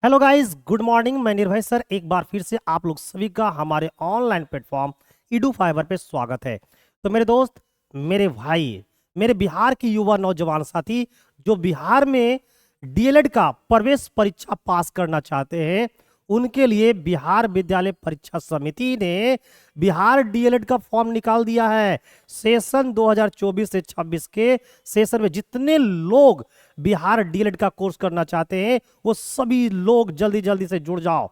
Hello guys, good morning. मैं निर्भय sir एक बार फिर से आप लोग सभी का हमारे ऑनलाइन प्लेटफॉर्म ईडू फाइबर पे स्वागत है। तो मेरे दोस्त, मेरे भाई, मेरे बिहार के युवा नौजवान साथी जो बिहार में डीएलएड का प्रवेश परीक्षा पास करना चाहते हैं, उनके लिए बिहार विद्यालय परीक्षा समिति ने बिहार डीएलएड का फॉर्म निकाल दिया है। सेशन 2024 से 26 के सेशन में जितने लोग बिहार डीएलएड का कोर्स करना चाहते हैं, वो सभी लोग जल्दी जल्दी से जुड़ जाओ,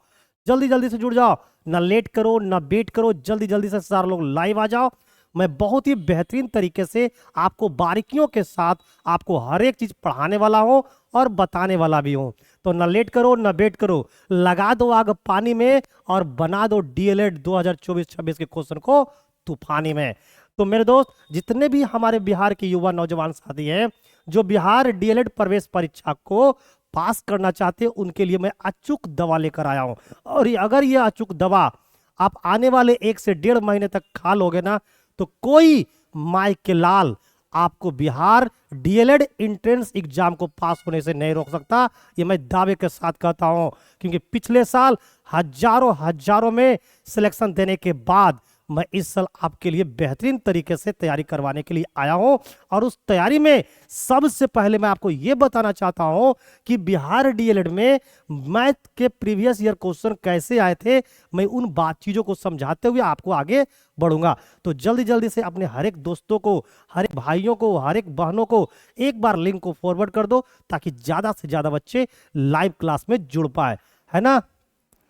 जल्दी जल्दी से जुड़ जाओ। ना लेट करो, ना वेट करो, जल्दी जल्दी से सारे लोग लाइव आ जाओ। मैं बहुत ही बेहतरीन तरीके से आपको बारीकियों के साथ आपको हर एक चीज पढ़ाने वाला हूं और बताने वाला भी हूं। तो ना लेट करो, ना वेट करो, लगा दो आग पानी में और बना दो डीएलएड 2024-26 के क्वेश्चन को तूफानी में। तो मेरे दोस्त, जितने भी हमारे बिहार के युवा नौजवान साथी हैं जो बिहार डीएलएड प्रवेश परीक्षा को पास करना चाहते हैं, उनके लिए मैं अचूक दवा लेकर आया हूं। और अगर ये अचूक दवा आप आने वाले 1 से 1.5 महीने तक खा लोगे ना, तो कोई माई के लाल आपको बिहार डीएलएड एंट्रेंस एग्जाम को पास होने से नहीं रोक सकता। ये मैं दावे के साथ कहता हूं, क्योंकि पिछले साल हजारों हजारों में सिलेक्शन देने के बाद मैं इस साल आपके लिए बेहतरीन तरीके से तैयारी करवाने के लिए आया हूं। और उस तैयारी में सबसे पहले मैं आपको यह बताना चाहता हूं कि बिहार डीएलएड में मैथ के प्रीवियस ईयर क्वेश्चन कैसे आए थे। मैं उन बात चीजों को समझाते हुए आपको आगे बढ़ूंगा। तो जल्दी जल्दी से अपने हर एक दोस्तों को, हर एक भाइयों को, हर एक बहनों को एक बार लिंक को फॉरवर्ड कर दो, ताकि ज्यादा से ज्यादा बच्चे लाइव क्लास में जुड़ पाए, है ना।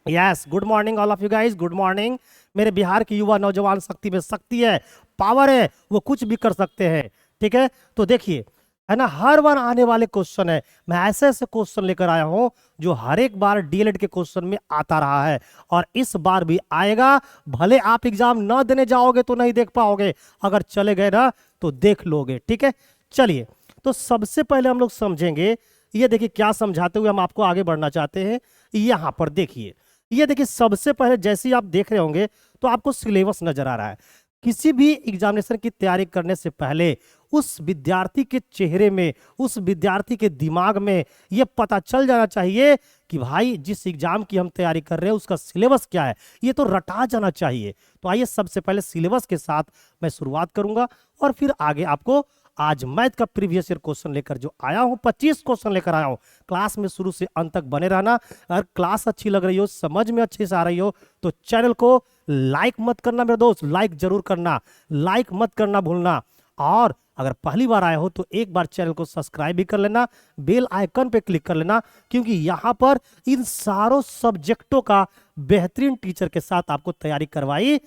Yes, good morning all of you guys, good morning. मेरे बिहार की युवा नौजवान शक्ति में शक्ति है, पावर है, वो कुछ भी कर सकते हैं। ठीक है, तो देखिए, है ना, हर बार आने वाले क्वेश्चन है, मैं ऐसे ऐसे क्वेश्चन लेकर आया हूं जो हर एक बार डीएलएड के क्वेश्चन में आता रहा है और इस बार भी आएगा। भले आप एग्जाम ना देने जाओगे तो नहीं देख पाओगे, अगर चले गए ना तो देख लोगे। ठीक है, चलिए, तो सबसे पहले हम लोग समझेंगे। ये देखिए, क्या समझाते हुए हम आपको आगे बढ़ना चाहते हैं। यहां पर देखिए, ये देखिए, सबसे पहले जैसे ही आप देख रहे होंगे तो आपको सिलेबस नजर आ रहा है। किसी भी एग्जामिनेशन की तैयारी करने से पहले उस विद्यार्थी के चेहरे में, उस विद्यार्थी के दिमाग में यह पता चल जाना चाहिए कि भाई जिस एग्जाम की हम तैयारी कर रहे हैं उसका सिलेबस क्या है, ये तो रटा जाना चाहिए। तो आइए सबसे पहले सिलेबस के साथ मैं शुरुआत करूंगा और फिर आगे आपको आज मैथ का प्रीवियस ईयर क्वेश्चन लेकर जो आया हूं, 25 क्वेश्चन लेकर आया हूं। क्लास में शुरू से अंत तक बने रहना। अगर क्लास अच्छी लग रही हो, समझ में अच्छे से आ रही हो, तो चैनल को लाइक मत करना मेरे दोस्त, लाइक जरूर करना, लाइक मत करना भूलना। और अगर पहली बार आए हो तो एक बार चैनल को सब्सक्राइब भी कर लेना, बेल आइकन पे क्लिक कर लेना, क्योंकि यहां पर इन सारों सब्जेक्टों का बेहतरीन टीचर के साथ आपको तैयारी करवाई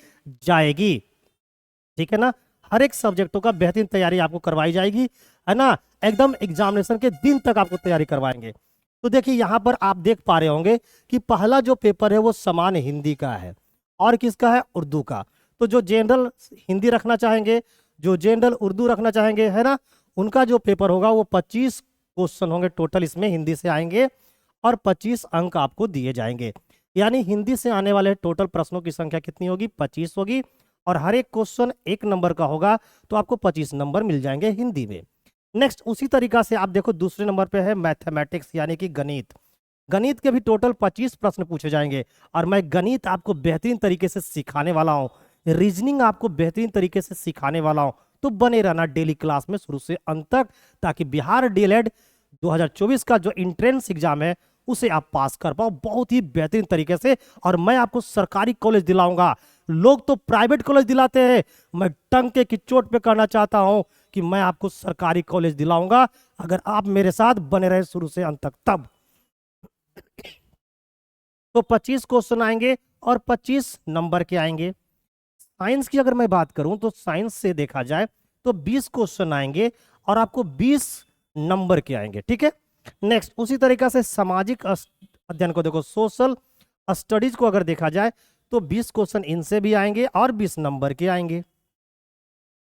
जाएगी। ठीक है ना, हर एक सब्जेक्टों का बेहतरीन तैयारी आपको करवाई जाएगी, है ना। एकदम एग्जामिनेशन के दिन तक आपको तैयारी करवाएंगे। तो देखिए, यहां पर आप देख पा रहे होंगे कि पहला जो पेपर है वो समान हिंदी का है और किसका है, उर्दू का। तो जो जनरल हिंदी रखना चाहेंगे, जो जनरल उर्दू रखना चाहेंगे, है ना, उनका जो पेपर होगा वो 25 क्वेश्चन होंगे टोटल, इसमें हिंदी से आएंगे और 25 अंक आपको दिए जाएंगे। यानी हिंदी से आने वाले टोटल प्रश्नों की संख्या कितनी होगी, 25 होगी। और हर एक क्वेश्चन 1 नंबर का होगा, तो आपको 25 नंबर मिल जाएंगे हिंदी में। नेक्स्ट उसी तरीका से आप देखो, दूसरे नंबर पे है मैथमेटिक्स, यानी कि गणित। गणित के भी टोटल 25 प्रश्न पूछे जाएंगे और मैं गणित आपको बेहतरीन तरीके से सिखाने वाला हूँ, रीजनिंग आपको बेहतरीन तरीके से सिखाने वाला हूँ। तो बने रहना डेली क्लास में शुरू से अंत तक, ताकि बिहार डीएलएड 2024 का जो एंट्रेंस एग्जाम है उसे आप पास कर पाओ बहुत ही बेहतरीन तरीके से। और मैं आपको सरकारी कॉलेज दिलाऊंगा। लोग तो प्राइवेट कॉलेज दिलाते हैं, मैं टंके की चोट पे कहना चाहता हूं कि मैं आपको सरकारी कॉलेज दिलाऊंगा, अगर आप मेरे साथ बने रहे शुरू से अंत तक। तब तो 25 क्वेश्चन आएंगे और 25 नंबर के आएंगे। साइंस की अगर मैं बात करूं तो साइंस से देखा जाए तो 20 क्वेश्चन आएंगे और आपको 20 नंबर के आएंगे। ठीक है, नेक्स्ट उसी तरीका से सामाजिक अध्ययन को देखो, सोशल स्टडीज को अगर देखा जाए तो 20 क्वेश्चन इनसे भी आएंगे और 20 नंबर के आएंगे।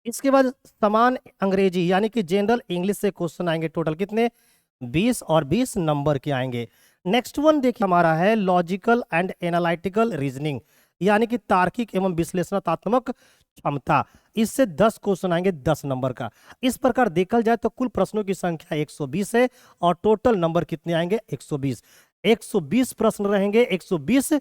इसके बाद समान अंग्रेजी यानी कि जनरल इंग्लिश से क्वेश्चन आएंगे, टोटल कितने, 20 और 20 नंबर के आएंगे। नेक्स्ट वन देखिए, हमारा है लॉजिकल एंड एनालिटिकल रीजनिंग, यानी कि तार्किक एवं विश्लेषणात्मक क्षमता। इससे 10 क्वेश्चन आएंगे 10 नंबर का। इस प्रकार देखा जाए तो कुल प्रश्नों की संख्या 120 है और टोटल नंबर कितने आएंगे, 120। 120 प्रश्न रहेंगे, 120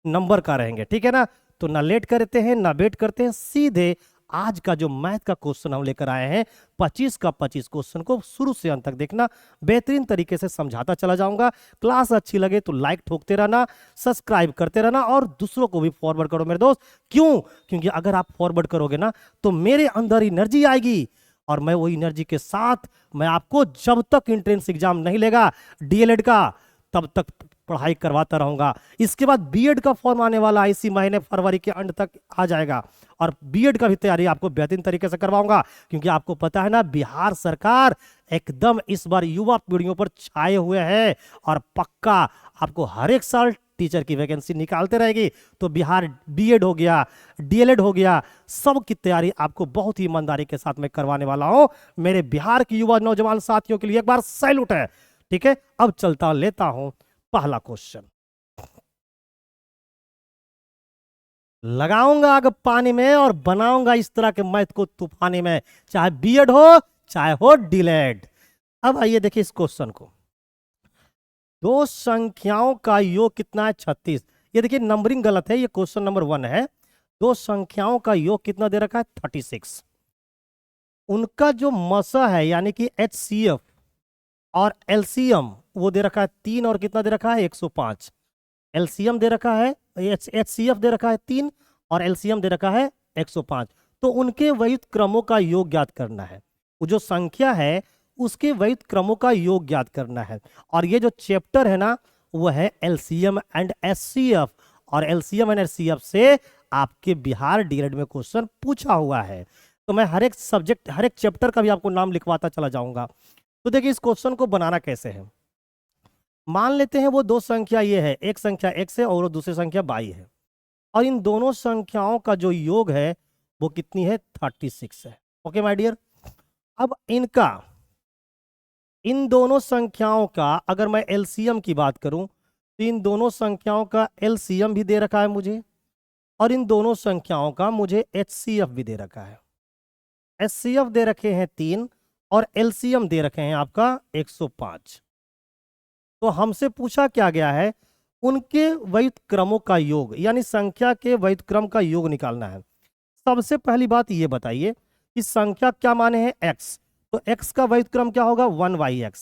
नंबर का रहेंगे, ठीक है ना। तो ना लेट करते हैं ना वेट करते हैं, सीधे आज का जो मैथ का क्वेश्चन हम लेकर आए हैं 25 का 25 क्वेश्चन को शुरू से अंत तक देखना, बेहतरीन तरीके से समझाता चला जाऊंगा। क्लास अच्छी लगे तो लाइक ठोकते रहना, सब्सक्राइब करते रहना और दूसरों को भी फॉरवर्ड करो मेरे दोस्त। क्यों? क्योंकि अगर आप फॉरवर्ड करोगे ना तो मेरे अंदर एनर्जी आएगी और मैं वो एनर्जी के साथ मैं आपको जब तक एंट्रेंस एग्जाम नहीं लेगा डीएलएड का तब तक पढ़ाई करवाता रहूंगा। इसके बाद बीएड का फॉर्म आने वाला है, इसी महीने फरवरी के अंत तक आ जाएगा और बीएड का भी तैयारी आपको बेहतरीन तरीके से करवाऊंगा। क्योंकि आपको पता है ना बिहार सरकार एकदम इस बार युवा पीढ़ियों पर छाए हुए है और पक्का आपको हर एक साल टीचर की वैकेंसी निकालते रहेगी। तो बिहार बीएड हो गया, डीएलएड हो गया, सब की तैयारी आपको बहुत ही ईमानदारी के साथ में करवाने वाला हूं। मेरे बिहार की युवा नौजवान साथियों के लिए एक बार सैल्यूट है, ठीक है। अब चलता लेता हूं पहला क्वेश्चन। लगाऊंगा आग पानी में और बनाऊंगा इस तरह के मैथ को तूफानी में, चाहे बीएड हो चाहे हो डीएलएड। अब आइए देखिए इस क्वेश्चन को। दो संख्याओं का योग कितना है? 36। ये देखिए नंबरिंग गलत है, ये क्वेश्चन नंबर 1 है। दो संख्याओं का योग कितना दे रखा है? 36। उनका जो मसा है यानी कि HCF और एलसीएम वो दे रखा है 3 और कितना दे रखा है? 105। एलसीएम दे रखा है, HCF दे रखा है 3 और एलसीएम दे रखा है 105। तो उनके वैध क्रमों का योग ज्ञात करना है। वो जो संख्या है उसके वैध क्रमों का योग ज्ञात करना है। और ये जो चैप्टर है ना वो है एलसीएम एंड HCF, और एलसीएम एंड HCF से आपके बिहार डीएलएड में क्वेश्चन पूछा हुआ है। तो मैं हर एक सब्जेक्ट हर एक चैप्टर का भी आपको नाम लिखवाता चला जाऊंगा। तो देखिए इस क्वेश्चन को बनाना कैसे है। मान लेते हैं वो दो संख्या ये है, एक संख्या x है और दूसरी संख्या y है, और इन दोनों संख्याओं का जो योग है वो कितनी है? 36 है। Okay my dear. अब इन दोनों संख्याओं का अगर मैं एलसीएम की बात करूं तो इन दोनों संख्याओं का एलसीएम भी दे रखा है मुझे, और इन दोनों संख्याओं का मुझे HCF भी दे रखा है। HCF दे रखे हैं 3 और एलसीएम दे रखे हैं आपका 105। तो हमसे पूछा क्या गया है? उनके वैध क्रमों का योग यानी संख्या के वैध क्रम का योग निकालना है। सबसे पहली बात ये बताइए कि संख्या क्या माने हैं? x, तो x का वैध क्रम क्या होगा? 1yx।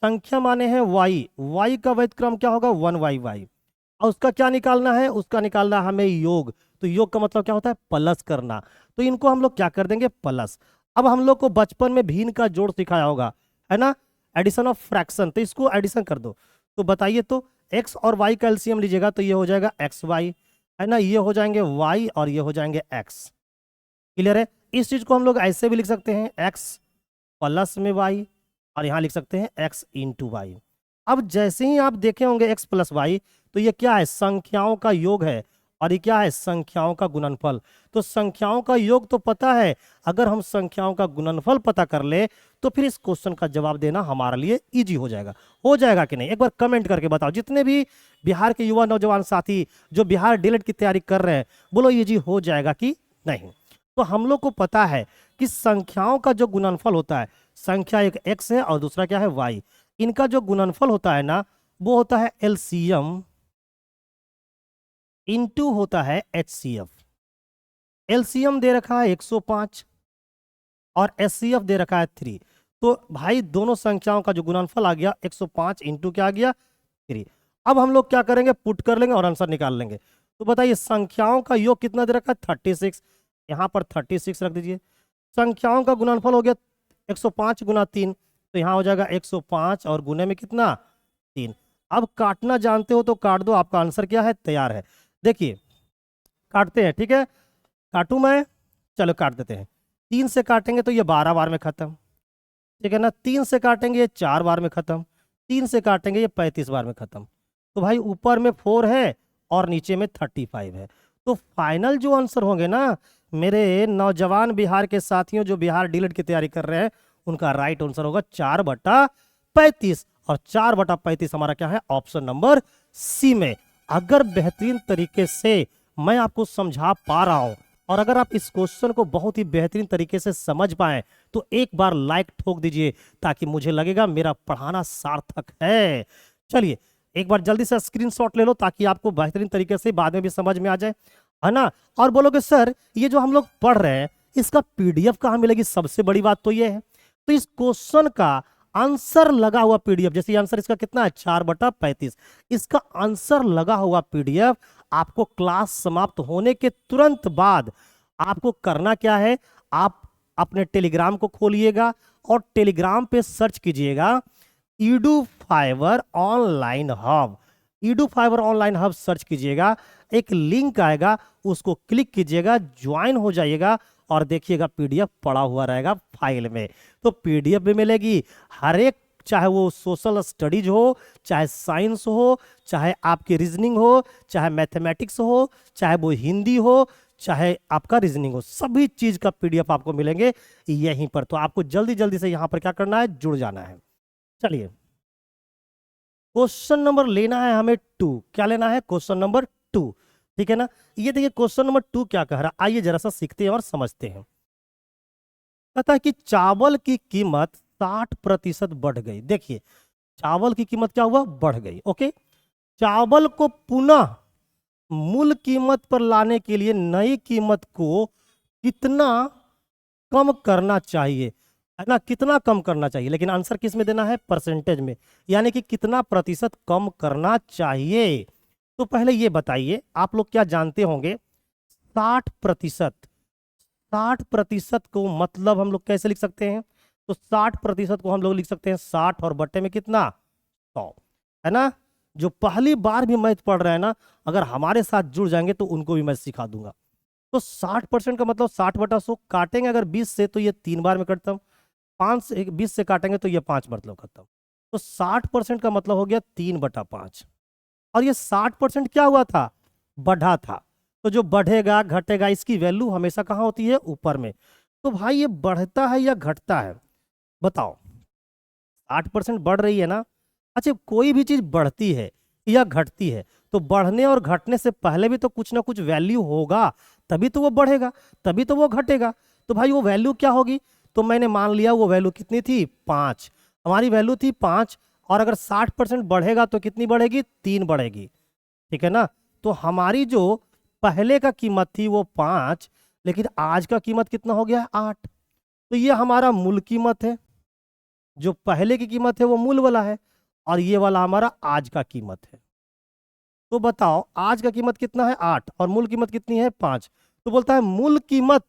संख्या माने हैं y, y का वैध क्रम क्या होगा? 1yy। और उसका क्या निकालना है? उसका निकालना है हमें योग। तो योग का मतलब क्या होता है? प्लस करना। तो इनको हम लोग क्या कर देंगे? प्लस। अब हम लोग को बचपन में भिन्न का जोड़ सिखाया होगा, है ना, एडिशन ऑफ फ्रैक्शन। तो इसको एडिशन कर दो। तो बताइए तो x और y का एलसीएम लीजिएगा तो ये हो जाएगा xy, है ना, ये हो जाएंगे y और ये हो जाएंगे x। क्लियर है? इस चीज को हम लोग ऐसे भी लिख सकते हैं x प्लस में y, और यहां लिख सकते हैं x इंटू y। अब जैसे ही आप देखे होंगे x प्लस y, तो ये क्या है? संख्याओं का योग है, और ये क्या है? संख्याओं का गुणनफल। तो संख्याओं का योग तो पता है, अगर हम संख्याओं का गुणनफल पता कर ले तो फिर इस क्वेश्चन का जवाब देना हमारे लिए इजी हो जाएगा। हो जाएगा कि नहीं? एक बार कमेंट करके बताओ, जितने भी बिहार के युवा नौजवान साथी जो बिहार डीएलएड की तैयारी कर रहे हैं, बोलो इजी हो जाएगा कि नहीं। तो हम लोग को पता है कि संख्याओं का जो गुणनफल होता है, संख्या एक x है और दूसरा क्या है? y। इनका जो गुणनफल होता है ना वो होता है एलसीएम इंटू होता है HCF। एलसीएम दे रखा है 105 और HCF दे रखा है 3। तो भाई दोनों संख्याओं का जो गुणनफल आ गया 105 इंटू क्या आ गया? 3। अब हम लोग क्या करेंगे? पुट कर लेंगे और आंसर निकाल लेंगे। तो बताइए संख्याओं का योग कितना दे रखा है? 36। यहां पर 36 रख दीजिए। संख्याओं का गुणनफल हो गया 105 गुना 3, तो यहां हो जाएगा 105 और गुने में कितना? 3। अब काटना जानते हो तो काट दो, आपका आंसर क्या है? तैयार है। देखिए काटते हैं, ठीक है, काटू मैं? चलो काट देते हैं। 3 से काटेंगे तो ये 12 बार में खत्म, ठीक है ना। 3 से काटेंगे ये 4 बार में खत्म, 3 से काटेंगे ये 35 बार में खत्म। तो भाई ऊपर में 4 है और नीचे में 35 है। तो फाइनल जो आंसर होंगे ना मेरे नौजवान बिहार के साथियों जो बिहार डीएलएड की तैयारी कर रहे हैं, उनका राइट आंसर होगा 4/35। और 4/35 हमारा क्या है? ऑप्शन नंबर सी में। अगर बेहतरीन तरीके से मैं आपको समझा पा रहा हूं और अगर आप इस क्वेश्चन को बहुत ही बेहतरीन तरीके से समझ पाए तो एक बार लाइक ठोक दीजिए, ताकि मुझे लगेगा मेरा पढ़ाना सार्थक है। चलिए एक बार जल्दी से स्क्रीनशॉट ले लो ताकि आपको बेहतरीन तरीके से बाद में भी समझ में आ जाए, है ना। और बोलोगे सर ये जो हम लोग पढ़ रहे हैं इसका पीडीएफ कहाँ मिलेगी, सबसे बड़ी बात तो ये है। तो इस क्वेश्चन का आंसर लगा हुआ पीडीएफ, जैसे आंसर इसका कितना है 4/35, इसका आंसर लगा हुआ पीडीएफ आपको क्लास समाप्त होने के तुरंत बाद आपको करना क्या है, आप अपने टेलीग्राम को खोलिएगा और टेलीग्राम पे सर्च कीजिएगा Edu Fiver Online Hub. Edu Fiver Online Hub search कीजिएगा, एक लिंक आएगा उसको क्लिक कीजिएगा, ज्वाइन हो जाइएगा और देखिएगा पीडीएफ पड़ा हुआ रहेगा फाइल में। तो पीडीएफ भी मिलेगी हर एक, चाहे वो सोशल स्टडीज हो, चाहे साइंस हो, चाहे आपकी रीजनिंग हो, चाहे मैथमेटिक्स हो, चाहे वो हिंदी हो, चाहे आपका रीजनिंग हो, सभी चीज का पीडीएफ आपको मिलेंगे यहीं पर। तो आपको जल्दी जल्दी से यहां पर क्या करना है, जुड़ जाना है। चलिए क्वेश्चन नंबर लेना है हमें 2। क्या लेना है, क्वेश्चन नंबर 2, ठीक है ना। ये देखिए क्वेश्चन नंबर 2 क्या कह रहा है, आइए जरा सा सीखते हैं और समझते हैं। कहता है कि चावल की कीमत 60% बढ़ गई। देखिए चावल की कीमत क्या हुआ, बढ़ गई। ओके, चावल को पुनः मूल कीमत पर लाने के लिए नई कीमत को कितना कम करना चाहिए, है ना, कितना कम करना चाहिए। लेकिन आंसर किस में देना है, परसेंटेज में, यानी कि कितना प्रतिशत कम करना चाहिए। तो पहले ये बताइए, आप लोग क्या जानते होंगे 60%, 60% को मतलब हम लोग कैसे लिख सकते हैं, तो 60% को हम लोग लिख सकते हैं 60 और बट्टे में कितना 100, है ना। जो पहली बार भी मैथ पढ़ रहे हैं ना, अगर हमारे साथ जुड़ जाएंगे तो उनको भी मैं सिखा दूंगा। तो 60% का मतलब 60/100, काटेंगे अगर 20 से तो ये 3 बार में कटता हूँ, 5 से 20 से काटेंगे तो ये 5 मतलब खत्म। तो 60% का मतलब हो गया 3/5। और ये 60% क्या हुआ था, बढ़ा था। तो जो बढ़ेगा घटेगा इसकी वैल्यू हमेशा कहाँ होती है, ऊपर में। तो भाई ये बढ़ता है या घटता है, बताओ। 60% बढ़ रही है ना। अच्छा कोई भी चीज बढ़ती है या घटती है तो बढ़ने और घटने से पहले भी तो कुछ ना कुछ वैल्यू होगा, तभी तो वो बढ़ेगा, तभी तो वो घटेगा। तो भाई वो वैल्यू क्या होगी, तो मैंने मान लिया वो वैल्यू कितनी थी 5, हमारी वैल्यू थी 5, और अगर 60% बढ़ेगा तो कितनी बढ़ेगी, 3 बढ़ेगी, ठीक है ना। तो हमारी जो पहले का कीमत थी वो 5, लेकिन आज का कीमत कितना हो गया है 8। तो ये हमारा मूल कीमत है, जो पहले की कीमत है वो मूल वाला है, और ये वाला हमारा आज का कीमत है। तो बताओ आज का कीमत कितना है 8 और मूल कीमत कितनी है 5। तो बोलता है मूल कीमत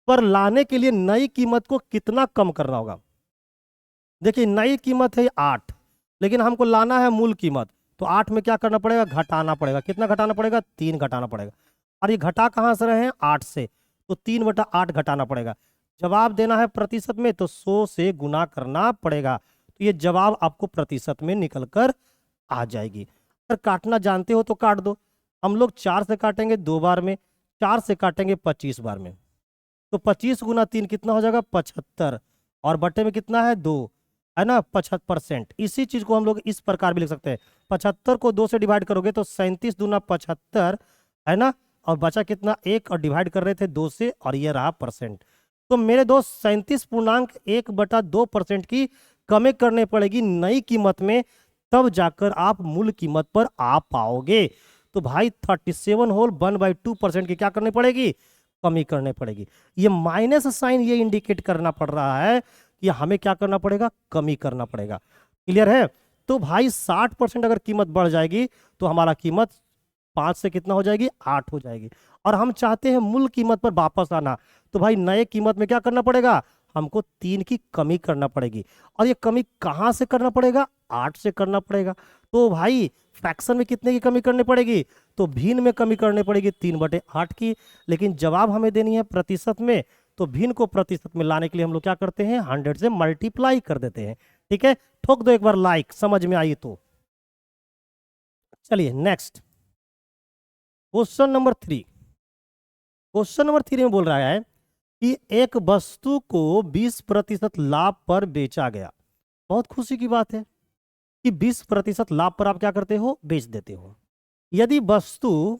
पर लाने के लिए नई कीमत को कितना कम करना होगा। देखिए नई कीमत है 8, लेकिन हमको लाना है मूल कीमत, तो 8 में क्या करना पड़ेगा, घटाना पड़ेगा। कितना घटाना पड़ेगा, 3 घटाना पड़ेगा। और ये घटा कहाँ से रहे हैं, 8 से, तो 3/8 घटाना पड़ेगा। जवाब देना है प्रतिशत में तो 100 से गुना करना पड़ेगा। तो ये जवाब आपको प्रतिशत में निकल कर आ जाएगी। अगर काटना जानते हो तो काट दो। हम लोग 4 से काटेंगे 2 बार में, 4 से काटेंगे 25 बार में, तो 25 गुना 3 कितना हो जाएगा 75, और बट्टे में कितना है 2, है ना 75%। इसी चीज को हम लोग इस प्रकार भी लिख सकते हैं, 75 को 2 से डिवाइड करोगे तो 37 दूना 75, है ना, और बचा कितना 1, और डिवाइड कर रहे थे 2 से, और ये रहा परसेंट। तो मेरे दोस्त 37.1/2% की कमी करनी पड़ेगी नई कीमत में, तब जाकर आप मूल कीमत पर आ पाओगे। तो भाई 37/1/2% की क्या करनी पड़ेगी, कमी करनी पड़ेगी। ये माइनस साइन ये इंडिकेट करना पड़ रहा है कि हमें क्या करना पड़ेगा, कमी करना पड़ेगा। क्लियर है। तो भाई 60% अगर कीमत बढ़ जाएगी तो हमारा कीमत 5 से कितना हो जाएगी, 8 हो जाएगी। और हम चाहते हैं मूल कीमत पर वापस आना, तो भाई नए कीमत में क्या करना पड़ेगा, हमको 3 की कमी करना पड़ेगी। और ये कमी कहाँ से करना पड़ेगा, 8 से करना पड़ेगा। तो भाई फ्रैक्शन में कितने की कमी करनी पड़ेगी, तो भिन्न में कमी करनी पड़ेगी 3/8 की। लेकिन जवाब हमें देनी है प्रतिशत में, तो भिन्न को प्रतिशत में लाने के लिए हम लोग क्या करते हैं, 100 से मल्टीप्लाई कर देते हैं। ठीक है, ठोक दो एक बार लाइक, समझ में आई तो। चलिए next question number 3। Question number 3 में बोल रहा है कि एक वस्तु को 20% लाभ पर बेचा गया। बहुत खुशी की बात है कि 20% लाभ पर आप क्या करते हो, बेच देते हो। यदि वस्तु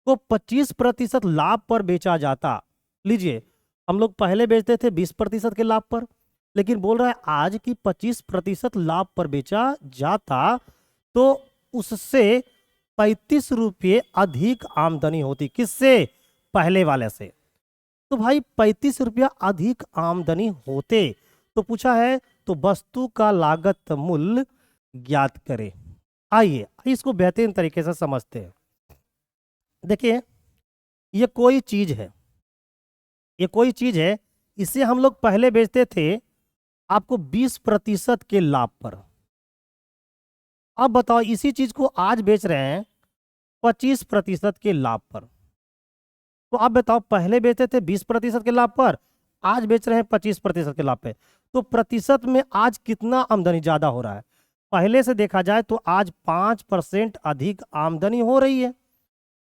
को 25% लाभ पर बेचा जाता, लीजिए हम लोग पहले बेचते थे 20% के लाभ पर, लेकिन बोल रहा है आज की 25% लाभ पर बेचा जाता तो उससे 35 रुपये अधिक आमदनी होती। किससे? पहले वाले से। तो भाई 35 रुपया अधिक आमदनी होते तो पूछा है तो वस्तु का लागत मूल्य ज्ञात करें। आइए इसको बेहतरीन तरीके से समझते हैं। देखिए ये कोई चीज है, ये कोई चीज है, इसे हम लोग पहले बेचते थे आपको 20% के लाभ पर। अब बताओ इसी चीज को आज बेच रहे हैं 25% के लाभ पर। तो आप बताओ पहले बेचते थे 20% के लाभ पर, आज बेच रहे हैं 25% के लाभ पे। तो प्रतिशत में आज कितना आमदनी ज्यादा हो रहा है? पहले से देखा जाए तो आज 5% अधिक आमदनी हो रही है।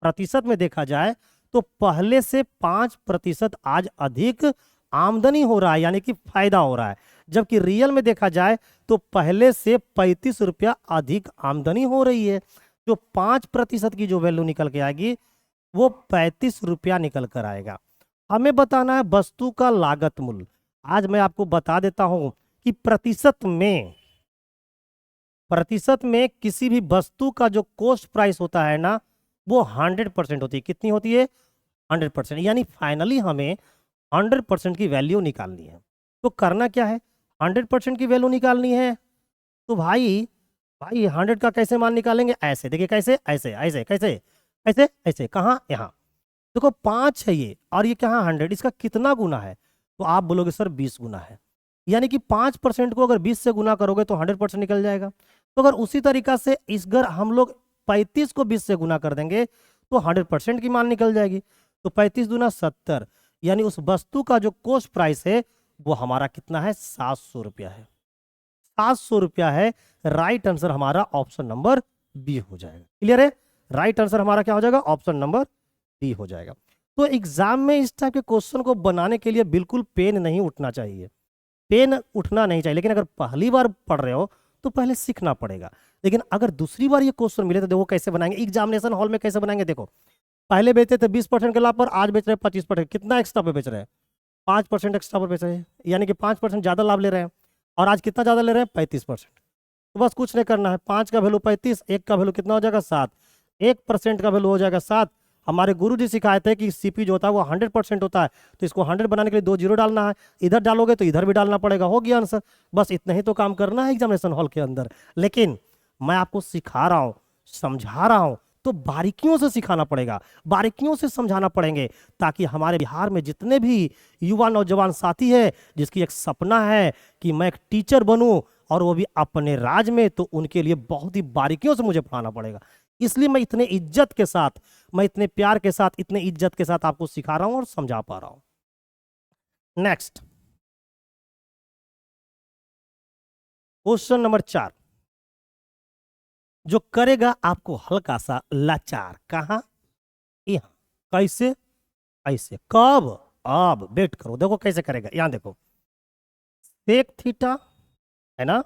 प्रतिशत में देखा जाए तो पहले से 5% आज अधिक आमदनी हो रहा है, यानी कि फायदा हो रहा है। जबकि रियल में देखा जाए तो पहले से 35 रुपया अधिक आमदनी हो रही है। जो 5% की जो वैल्यू निकल के आएगी वो 35 रुपया निकल कर आएगा। हमें बताना है वस्तु का लागत मूल्य। आज मैं आपको बता देता हूं कि प्रतिशत में किसी भी वस्तु का जो कॉस्ट प्राइस होता है ना वो 100% होती है। कितनी होती है? 100%। यानी फाइनली हमें 100% की वैल्यू निकालनी है। तो करना क्या है? 100% की वैल्यू निकालनी है। तो भाई भाई 100 का कैसे मान निकालेंगे? ऐसे देखिए, कैसे? ऐसे ऐसे कैसे? ऐसे ऐसे कहाँ? यहाँ देखो 5 है ये, और ये कहाँ 100, इसका कितना गुना है? तो आप बोलोगे सर 20 गुना है। यानी कि 5% को अगर 20 से गुना करोगे तो 100% निकल जाएगा। तो अगर उसी तरीका से इस घर हम लोग 35 को 20 से गुना कर देंगे तो 100% की मान निकल जाएगी। तो 35 दूना 70, यानी उस वस्तु का जो कॉस्ट प्राइस है वो हमारा कितना है? 700 रुपया है। 700 रुपया है। राइट आंसर हमारा ऑप्शन नंबर बी हो जाएगा। क्लियर है? राइट आंसर हमारा क्या हो जाएगा? ऑप्शन नंबर डी हो जाएगा। तो एग्जाम में इस टाइप के क्वेश्चन को बनाने के लिए बिल्कुल पेन नहीं उठना चाहिए, पेन उठना नहीं चाहिए। लेकिन अगर पहली बार पढ़ रहे हो तो पहले सीखना पड़ेगा। लेकिन अगर दूसरी बार ये क्वेश्चन मिले तो देखो कैसे बनाएंगे, एग्जामिनेशन हॉल में कैसे बनाएंगे। देखो पहले बेचते थे 20% के लाभ पर, आज बेच रहे हैं 25%। कितना एक्स्ट्रा पे बेच रहे हैं? 5% एक्स्ट्रा पर बेच रहे हैं, यानी कि 5% ज्यादा लाभ ले रहे हैं। और आज कितना ज्यादा ले रहे हैं? 35%। तो बस कुछ नहीं करना है, 5 का वैल्यू 35, 1 का वैल्यू कितना हो जाएगा? 7। 1% का वैल्यू हो जाएगा 7। हमारे गुरु जी सिखाए थे कि सीपी जो होता है वो 100% होता है, तो इसको 100 बनाने के लिए 2 जीरो डालना है। इधर डालोगे तो इधर भी डालना पड़ेगा। हो गया आंसर। बस इतना ही तो काम करना है एग्जामिनेशन हॉल के अंदर। लेकिन मैं आपको सिखा रहा हूं, समझा रहा हूं, तो बारीकियों से सिखाना पड़ेगा, बारीकियों से समझाना पड़ेंगे, ताकि हमारे बिहार में जितने भी युवा नौजवान साथी है जिसकी एक सपना है कि मैं एक टीचर बनूं और वो भी अपने राज्य में, तो उनके लिए बहुत ही बारीकियों से मुझे पढ़ाना पड़ेगा। इसलिए मैं इतने इज्जत के साथ, मैं इतने प्यार के साथ, इतने इज्जत के साथ आपको सिखा रहा हूं और समझा पा रहा हूं। नेक्स्ट क्वेश्चन नंबर 4, जो करेगा आपको हल्का सा लाचार। कहां? यहां। कैसे? ऐसे। कब? अब वेट करो, देखो कैसे करेगा। यहां देखो, सेक थीटा है ना,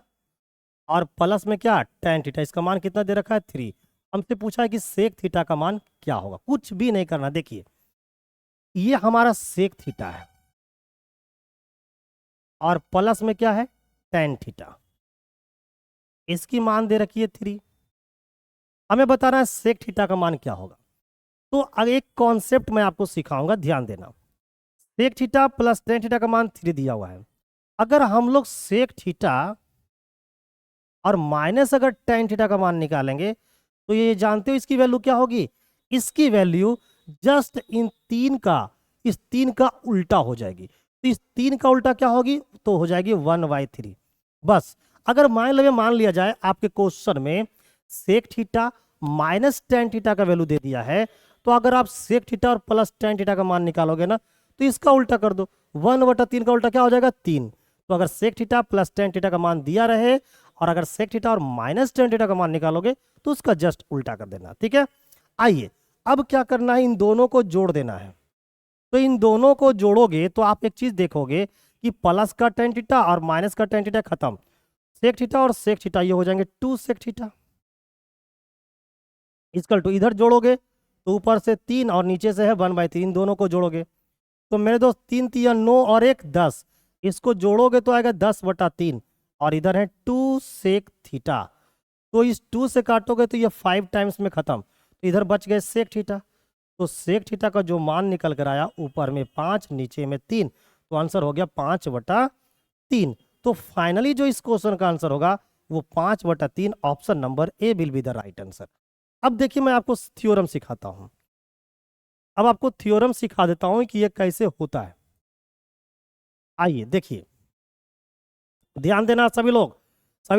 और प्लस में क्या? Tan theta. इसका मान कितना दे रखा है? 3। हमसे पूछा है कि सेक थीटा का मान क्या होगा। कुछ भी नहीं करना। देखिए ये हमारा सेक थीटा है और प्लस में क्या है? Tan theta. इसकी मान दे रखी है 3। हमें बता रहा है सेक थीटा का मान क्या होगा। तो अब एक कॉन्सेप्ट मैं आपको सिखाऊंगा, ध्यान देना। Sec theta plus tan theta का मान 3 दिया हुआ है। अगर हम लोग सेक थीटा और माइनस अगर टेन थीटा का मान निकालेंगे तो ये जानते हो इसकी वैल्यू क्या होगी? इसकी वैल्यू जस्ट इन 3 का, इस 3 का उल्टा हो जाएगी। तो इस 3 का उल्टा क्या होगी? तो हो जाएगी 1/3। बस अगर मान लिया जाए आपके क्वेश्चन में sec theta minus tan theta का वैल्यू दे दिया है, तो अगर आप सेक थीटा और प्लस टेन थीटा का मान निकालोगे ना तो इसका उल्टा कर दो। 1/3 का उल्टा क्या हो जाएगा? 3। तो अगर sec theta plus tan theta का मान दिया रहे और अगर सेक थीटा और माइनस टेन थीटा का मान निकालोगे तो उसका जस्ट उल्टा कर देना। ठीक है, आइए अब क्या करना है, इन दोनों को जोड़ देना है। तो इन दोनों को जोड़ोगे तो आप एक चीज देखोगे कि प्लस का टेन थीटा और माइनस का टेन थीटा खत्म, सेक थीटा और सेक थीटा ये हो जाएंगे 2 सेक थीटा। इसकल टू इधर जोड़ोगे तो ऊपर से 3 और नीचे से है 1/3, इन दोनों को जोड़ोगे तो मेरे दोस्त 3 3 9 और 1 10, इसको जोड़ोगे तो आएगा 10/3 और इधर है 2 सेक थीटा। तो इस 2 से काटोगे तो ये 5 टाइम्स में खत्म, तो इधर बच गए सेक थीटा। तो सेक थीटा का जो मान निकल कर आया, ऊपर में 5 नीचे में 3, तो आंसर हो गया 5/3। तो फाइनली जो इस क्वेश्चन का आंसर होगा वो 5/3, option number A will be the right answer. अब देखिए मैं आपको थ्योरम सिखाता हूं। अब आपको थ्योरम सिखा देता हूं कि ये कैसे होता है। आइए देखिए, ध्यान देना सभी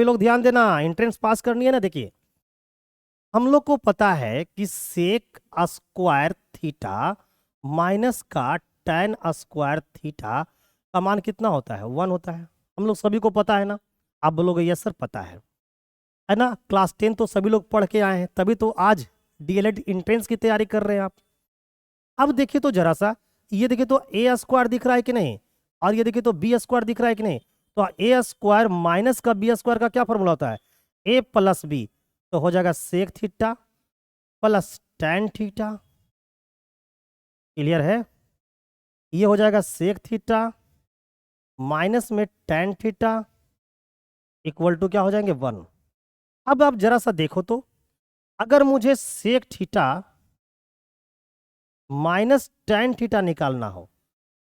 लोग ध्यान देना, एंट्रेंस पास करनी है ना। देखिए हम लोग को पता है कि सेक स्क्वायर थीटा माइनस का tan स्क्वायर थीटा का मान कितना होता है, 1 होता है। हम लोग सभी को पता है ना। आप बोलोगे यस सर पता है ना। क्लास 10 तो सभी लोग पढ़ के आए हैं, तभी तो आज डीएलएड एंट्रेंस की तैयारी कर रहे हैं आप। अब देखिए तो जरा सा, ये देखिए तो ए स्क्वायर दिख रहा है कि नहीं, और ये देखिए तो बी स्क्वायर दिख रहा है कि नहीं। तो ए स्क्वायर माइनस का बी स्क्वायर का क्या फॉर्मूला होता है, ए प्लस बी। तो हो जाएगा sec theta plus tan theta. Clear है। ये हो जाएगा सेक थीटा माइनस में tan थीटा इक्वल टू क्या हो जाएंगे 1। अब आप जरा सा देखो तो, अगर मुझे sec theta minus tan theta निकालना हो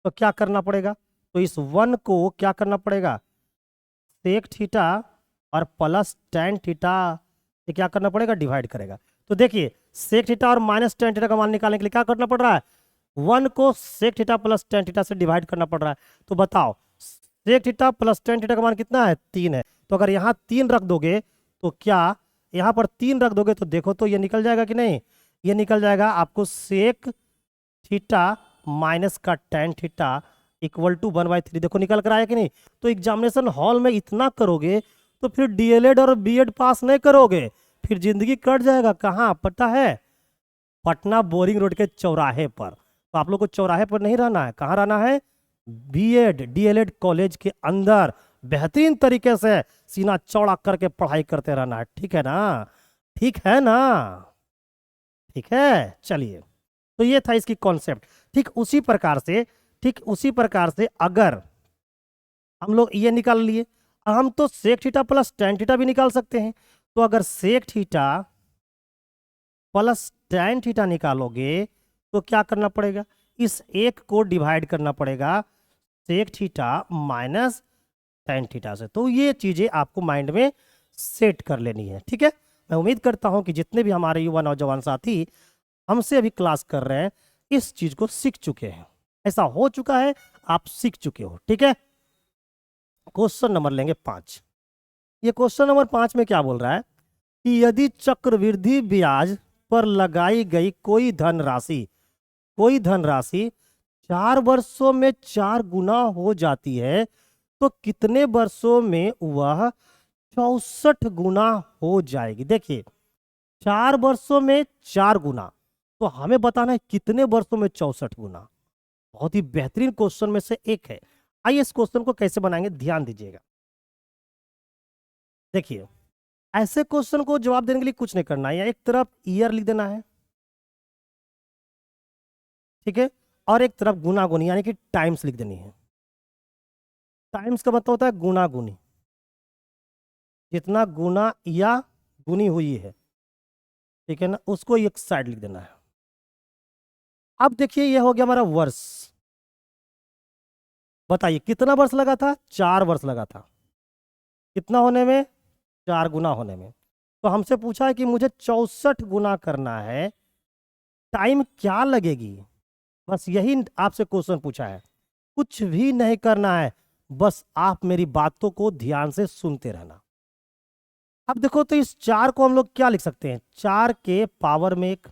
तो क्या करना पड़ेगा। तो इस 1 को क्या करना पड़ेगा, सेक थीटा और प्लस tan थीटा से क्या करना पड़ेगा, डिवाइड करेगा। तो देखिए सेक थीटा और माइनस tan थीटा का मान निकालने के लिए क्या करना पड़ रहा है, 1 को sec theta plus tan theta से डिवाइड करना पड़ रहा है। तो बताओ sec theta plus tan theta का मान कितना है, 3 है। तो अगर यहाँ 3 रख दोगे तो क्या, यहाँ पर 3 रख दोगे तो देखो तो ये निकल जाएगा कि नहीं, ये निकल जाएगा आपको सेक थीटा माइनस का tan थीटा इक्वल टू 1/3। देखो निकल कर आया कि नहीं। तो एग्जामिनेशन हॉल में इतना करोगे तो फिर डीएलएड और बीएड पास नहीं करोगे, फिर जिंदगी कट जाएगा। कहाँ पता है, पटना बोरिंग रोड के चौराहे पर। तो आप लोग को चौराहे पर नहीं रहना है, कहाँ रहना है, बीएड डीएलएड कॉलेज के अंदर बेहतरीन तरीके से सीना चौड़ा करके पढ़ाई करते रहना है। ठीक है ना, ठीक है ना, ठीक है। चलिए, तो ये था इसकी कॉन्सेप्ट। ठीक उसी प्रकार से अगर हम लोग ये निकाल लिए, हम तो sec theta plus tan theta भी निकाल सकते हैं। तो अगर sec theta plus tan theta निकालोगे तो क्या करना पड़ेगा, इस एक को डिवाइड करना पड़ेगा sec theta minus tan theta से। तो ये चीजें आपको माइंड में सेट कर लेनी है। ठीक है, मैं उम्मीद करता हूं कि जितने भी हमारे युवा नौजवान साथी हमसे अभी क्लास कर रहे हैं इस चीज को सीख चुके हैं, ऐसा हो चुका है, आप सीख चुके हो। ठीक है, क्वेश्चन नंबर लेंगे 5। ये क्वेश्चन नंबर 5 में क्या बोल रहा है कि यदि चक्रवृद्धि ब्याज पर लगाई गई कोई धनराशि 4 वर्षों में 4 गुना हो जाती है तो कितने वर्षों में वह 64 गुना हो जाएगी। देखिए 4 वर्षों में 4 गुना, तो हमें बताना है कितने वर्षों में 64 गुना। बहुत ही बेहतरीन क्वेश्चन में से एक है। आइए इस क्वेश्चन को कैसे बनाएंगे, ध्यान दीजिएगा। देखिए ऐसे क्वेश्चन को जवाब देने के लिए कुछ नहीं करना है, एक तरफ ईयर लिख देना है, ठीक है, और एक तरफ गुना गुनी यानी कि टाइम्स लिख देनी है। टाइम्स का मतलब होता है गुना गुनी, जितना गुना या गुनी हुई है, ठीक है ना, उसको एक साइड लिख देना है। अब देखिए ये हो गया हमारा वर्ष। बताइए कितना वर्ष लगा था, 4 वर्ष लगा था। कितना होने में, 4 गुना होने में। तो हमसे पूछा है कि मुझे 64 गुना करना है, टाइम क्या लगेगी, बस यही आपसे क्वेश्चन पूछा है। कुछ भी नहीं करना है, बस आप मेरी बातों को ध्यान से सुनते रहना। अब देखो तो इस 4 को हम लोग क्या लिख सकते हैं, 4 के पावर में 1।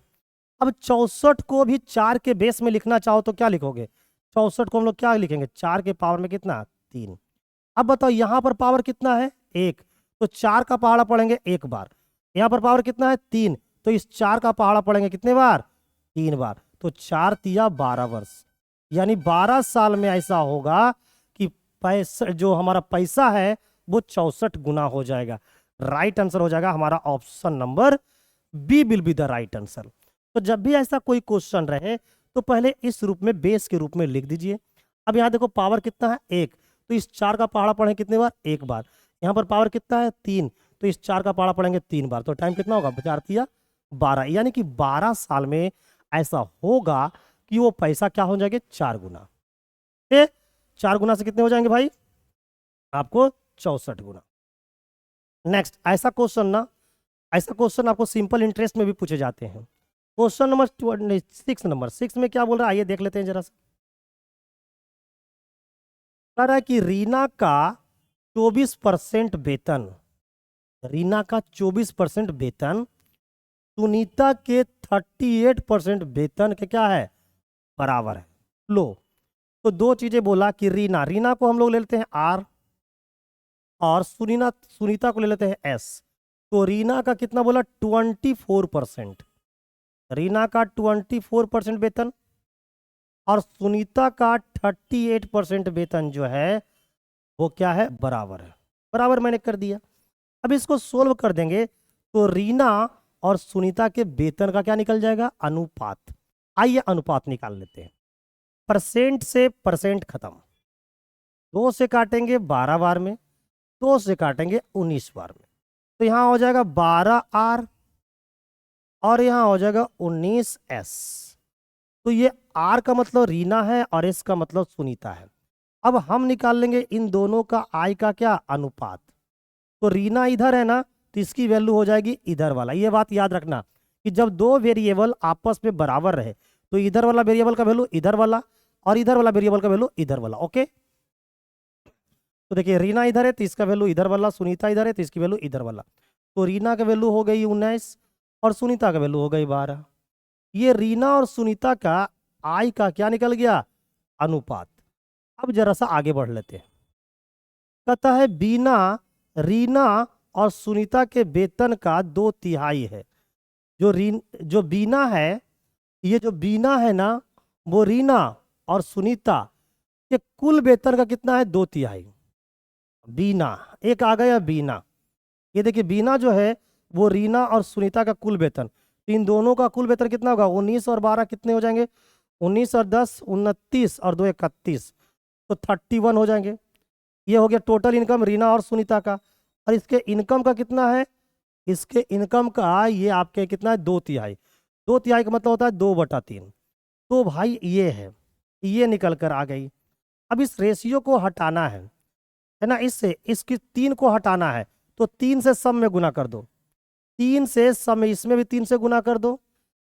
अब 64 को भी 4 के बेस में लिखना चाहो तो क्या लिखोगे, 64 को हम लोग क्या लिखेंगे, 4 के पावर में कितना, 3। अब बताओ यहां पर पावर कितना है, 1, तो 4 का पहाड़ा पढ़ेंगे 1 बार। यहां पर पावर कितना है, 3, तो इस 4 का पहाड़ा पढ़ेंगे कितने बार, 3 बार। तो 4 तिया 12 वर्ष, यानी 12 साल में ऐसा होगा कि पैसा जो हमारा पैसा है वो 64 गुना हो जाएगा। राइट आंसर हो जाएगा हमारा option number B will be the right answer. तो जब भी ऐसा कोई क्वेश्चन रहे तो पहले इस रूप में बेस के रूप में लिख दीजिए। अब यहाँ देखो पावर कितना है, 1, तो इस 4 का पहाड़ा पढ़ें कितने बार? एक बार। यहाँ पर पावर कितना है? 3, तो इस 4 का पहाड़ा पढ़ेंगे 3 बार, तो टाइम कितना होगा? 4×3=12, यानी कि 12 साल में ऐसा होगा कि वो पैसा क्या हो जाएंगे? 4 गुना। 4 गुना से कितने हो जाएंगे भाई? आपको 64 गुना। नेक्स्ट, ऐसा क्वेश्चन आपको सिंपल इंटरेस्ट में भी पूछे जाते हैं। क्वेश्चन नंबर 6 में क्या बोल रहा है, आइए देख लेते हैं जरा सा। कह रहा है कि रीना का 24% वेतन, रीना का 24% वेतन सुनीता के 38% वेतन के क्या है? बराबर है। लो, तो दो चीजें बोला कि रीना को हम लोग ले लेते हैं आर, और सुनीता को ले लेते हैं एस। तो रीना का कितना बोला? 24%। रीना का 24% वेतन और सुनीता का 38% वेतन जो है वो क्या है? बराबर है। बराबर मैंने कर दिया। अब इसको सोल्व कर देंगे तो रीना और सुनीता के वेतन का क्या निकल जाएगा? अनुपात। आइए अनुपात निकाल लेते हैं। परसेंट से परसेंट खत्म, 2 से काटेंगे 12 बार में, 2 से काटेंगे 19 बार में, तो यहां हो जाएगा 12R और यहां हो जाएगा 19S। तो ये R का मतलब रीना है और S का मतलब सुनीता है। अब हम निकाल लेंगे इन दोनों का I का क्या? अनुपात। तो रीना इधर है ना, तो इसकी वैल्यू हो जाएगी इधर वाला। ये बात याद रखना कि जब दो वेरिएबल आपस में बराबर रहे तो इधर वाला वेरिएबल का वैल्यू इधर वाला और इधर वाला वेरिएबल का वैल्यू इधर वाला। ओके, तो देखिए रीना इधर है तो इसका वैल्यू इधर वाला, सुनीता इधर है तो इसकी वैल्यू इधर वाला। तो रीना का वैल्यू हो गई 19 और सुनीता का वैल्यू हो गई 12। ये रीना और सुनीता का आई का क्या निकल गया? अनुपात। अब जरा सा आगे बढ़ लेते हैं। कहता है रीना और सुनीता के वेतन का 2/3 है। जो बीना है, ये जो बीना है ना, वो रीना और सुनीता के कुल वेतन का कितना है? 2/3। बीना एक आ गया बीना। ये देखिए बीना जो है वो रीना और सुनीता का कुल वेतन, तो इन दोनों का कुल वेतन कितना होगा? 19 और 12 कितने हो जाएंगे? 19 और 10 29 और 2 31, तो 31 हो जाएंगे। ये हो गया टोटल इनकम रीना और सुनीता का। और इसके इनकम का कितना है? इसके इनकम का ये आपके कितना है? 2/3। 2/3 का मतलब होता है 2/3। तो भाई ये है, ये निकल कर आ गई। अब इस रेशियो को हटाना है ना, इससे इसकी 3 को हटाना है, तो 3 से सब में गुना कर दो। 3 से सब में, इसमें भी 3 से गुना कर दो,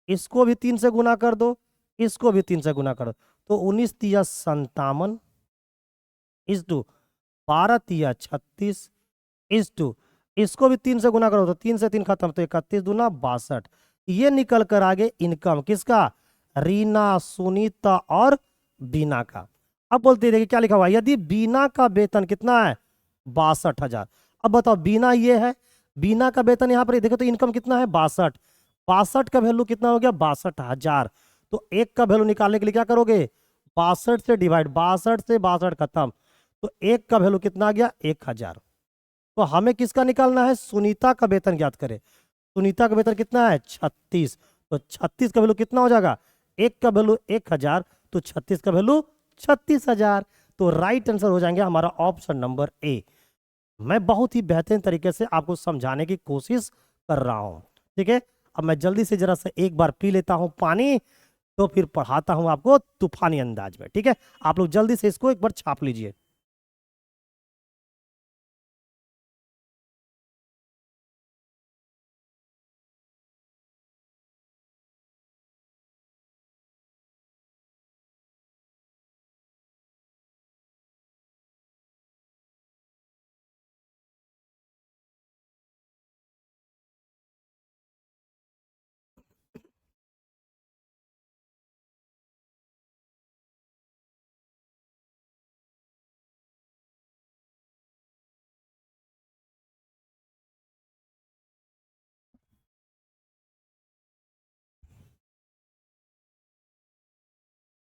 इसको भी 3 से गुना कर दो, इसको भी 3 से गुना कर दो। तो 19 तिया 57 इस टू 12 तिया 36 इस टू, इसको भी 3 से गुना करो तो 3 से 3 खत्म, तो 31 दूना 62। ये निकल कर आगे इनकम किसका? रीना, सुनीता और बीना का। अब बोलते हैं देखिए क्या लिखा हुआ है, यदि बीना का वेतन कितना है? 62,000। अब बताओ बीना ये है, बीना का वेतन यहाँ पर देखो तो इनकम कितना है? 62। 62 का वैल्यू कितना हो गया? 62,000। तो एक का वैल्यू निकालने के लिए क्या करोगे? 62 से डिवाइड, 62 से 62 खत्म, तो एक का वैल्यू कितना आ गया? 1000। तो हमें किसका निकालना है? सुनीता का वेतन ज्ञात करें। सुनीता का वेतन कितना है? 36। तो 36 का वैल्यू कितना हो जाएगा? एक का वैल्यू 1000, तो 36 का वैल्यू 36,000। तो राइट आंसर हो जाएंगे हमारा ऑप्शन नंबर ए। मैं बहुत ही बेहतरीन तरीके से आपको समझाने की कोशिश कर रहा हूं, ठीक है। अब मैं जल्दी से जरा सा एक बार पी लेता हूं पानी, तो फिर पढ़ाता हूं आपको तूफानी अंदाज में, ठीक है। आप लोग जल्दी से इसको एक बार छाप लीजिए।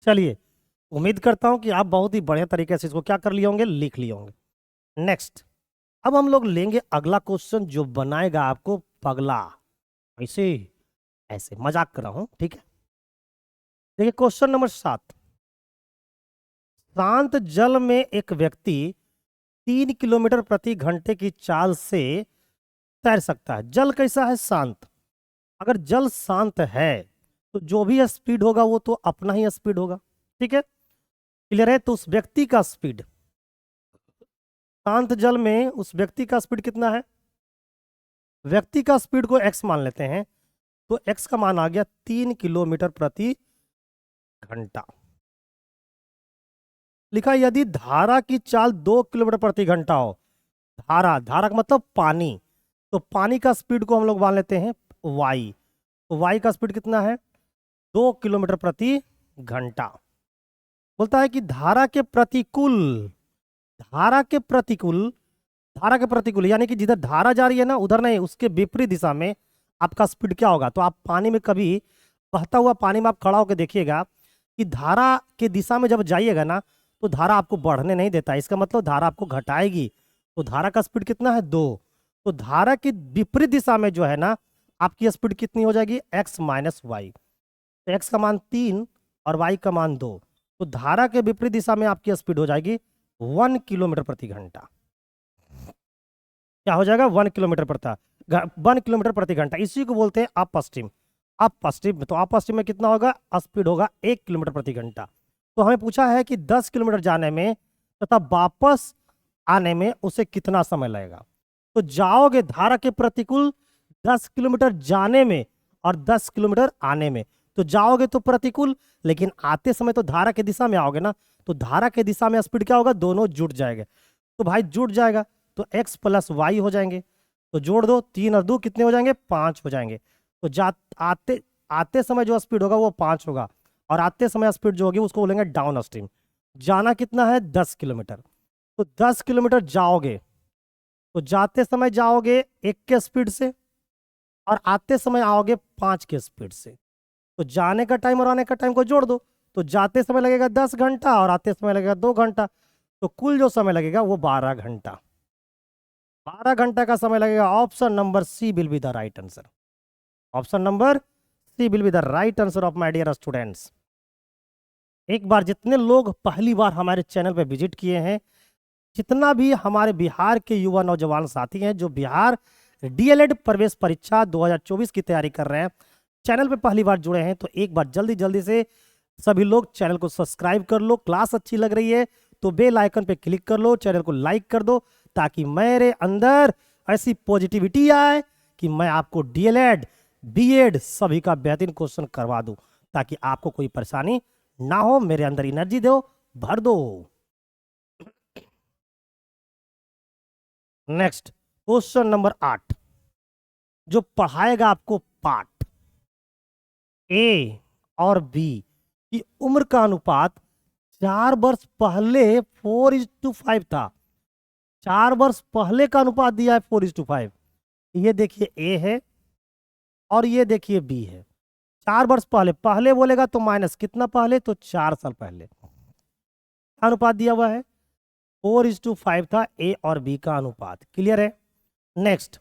चलिए, उम्मीद करता हूं कि आप बहुत ही बढ़िया तरीके से इसको क्या कर लिए होंगे? लिख लिए होंगे। नेक्स्ट, अब हम लोग लेंगे अगला क्वेश्चन जो बनाएगा आपको पगला। ऐसे ऐसे मजाक कर रहा हूं, ठीक है। देखिए क्वेश्चन नंबर 7। शांत जल में एक व्यक्ति 3 किलोमीटर प्रति घंटे की चाल से तैर सकता है। जल कैसा है? शांत। अगर जल शांत है तो जो भी स्पीड होगा वो तो अपना ही स्पीड होगा। ठीक है, क्लियर है? तो उस व्यक्ति का स्पीड, शांत जल में उस व्यक्ति का स्पीड कितना है? व्यक्ति का स्पीड को x मान लेते हैं, तो x का मान आ गया 3 किलोमीटर प्रति घंटा। लिखा यदि धारा की चाल 2 किलोमीटर प्रति घंटा हो, धारा, धारा का मतलब पानी, तो पानी का स्पीड को हम लोग मान लेते हैं y। तो y का स्पीड कितना है? 2 किलोमीटर प्रति घंटा। बोलता है कि धारा के प्रतिकूल, धारा के प्रतिकूल, धारा के प्रतिकूल यानी कि जिधर धारा जा रही है ना उधर नहीं, उसके विपरीत दिशा में आपका स्पीड क्या होगा? तो आप पानी में कभी, बहता हुआ पानी में आप खड़ा होकर देखिएगा कि धारा के दिशा में जब जाइएगा ना तो धारा आपको बढ़ने नहीं देता, इसका मतलब धारा आपको घटाएगी। तो धारा का स्पीड कितना है? 2। तो धारा की विपरीत दिशा में जो है ना आपकी स्पीड कितनी हो जाएगी? x minus y. तो x का मान 3 और y का मान 2। तो धारा के विपरीत दिशा में आपकी स्पीड हो जाएगी 1 किलोमीटर प्रति घंटा। क्या हो जाएगा? 1 किलोमीटर प्रति घंटा। इसी को बोलते हैं अपस्ट्रीम। अपस्ट्रीम, तो अपस्ट्रीम में कितना होगा? स्पीड होगा 1 किलोमीटर प्रति घंटा। तो हमें पूछा है कि 10 किलोमीटर जाने में तथा वापस आने में उसे कितना समय लगेगा। तो जाओगे धारा के प्रतिकूल 10 किलोमीटर जाने में और 10 किलोमीटर आने में, तो जाओगे तो प्रतिकूल, लेकिन आते समय तो धारा के दिशा में आओगे ना, तो धारा के दिशा में स्पीड क्या होगा? दोनों जुड़ जाएंगे। तो भाई जुड़ जाएगा तो x प्लस वाई हो जाएंगे। तो जोड़ दो, 3 और 2 कितने हो जाएंगे? 5 हो जाएंगे। तो आते समय जो स्पीड होगा वो 5 होगा, और आते समय स्पीड जो होगी उसको बोलेंगे डाउन स्ट्रीम। जाना कितना है? 10 किलोमीटर। तो 10 किलोमीटर जाओगे तो जाते समय जाओगे 1 के स्पीड से और आते समय आओगे 5 के स्पीड से। तो जाने का टाइम और आने का टाइम को जोड़ दो, तो जाते समय लगेगा 10 घंटा और आते समय लगेगा 2 घंटा। तो कुल जो समय लगेगा वो 12 घंटा। 12 घंटा का समय लगेगा। Option number C will be the right answer. Option number C will be the right answer of my dear students. एक बार जितने लोग पहली बार हमारे चैनल पे विजिट किए हैं, जितना भी हमारे बिहार के युवा नौजवान साथी हैं जो बिहार डीएलएड प्रवेश परीक्षा 2024 की तैयारी कर रहे हैं, चैनल पे पहली बार जुड़े हैं, तो एक बार जल्दी जल्दी से सभी लोग चैनल को सब्सक्राइब कर लो। क्लास अच्छी लग रही है तो बेल आइकन पे क्लिक कर लो, चैनल को लाइक कर दो, ताकि मेरे अंदर ऐसी पॉजिटिविटी आए कि मैं आपको डीएलएड बीएड सभी का बेहतरीन क्वेश्चन करवा दूं, ताकि आपको कोई परेशानी ना हो। मेरे अंदर एनर्जी दो, भर दो। नेक्स्ट क्वेश्चन नंबर 8 जो पढ़ाएगा आपको पार्ट ए और बी की उम्र का अनुपात 4 वर्ष पहले 4:5 था। 4 वर्ष पहले का अनुपात दिया है 4:5। ये देखिए ए है और ये देखिए बी है। 4 वर्ष पहले, पहले बोलेगा तो माइनस कितना पहले? तो 4 साल पहले अनुपात दिया हुआ है 4:5 था ए और बी का अनुपात। क्लियर है? नेक्स्ट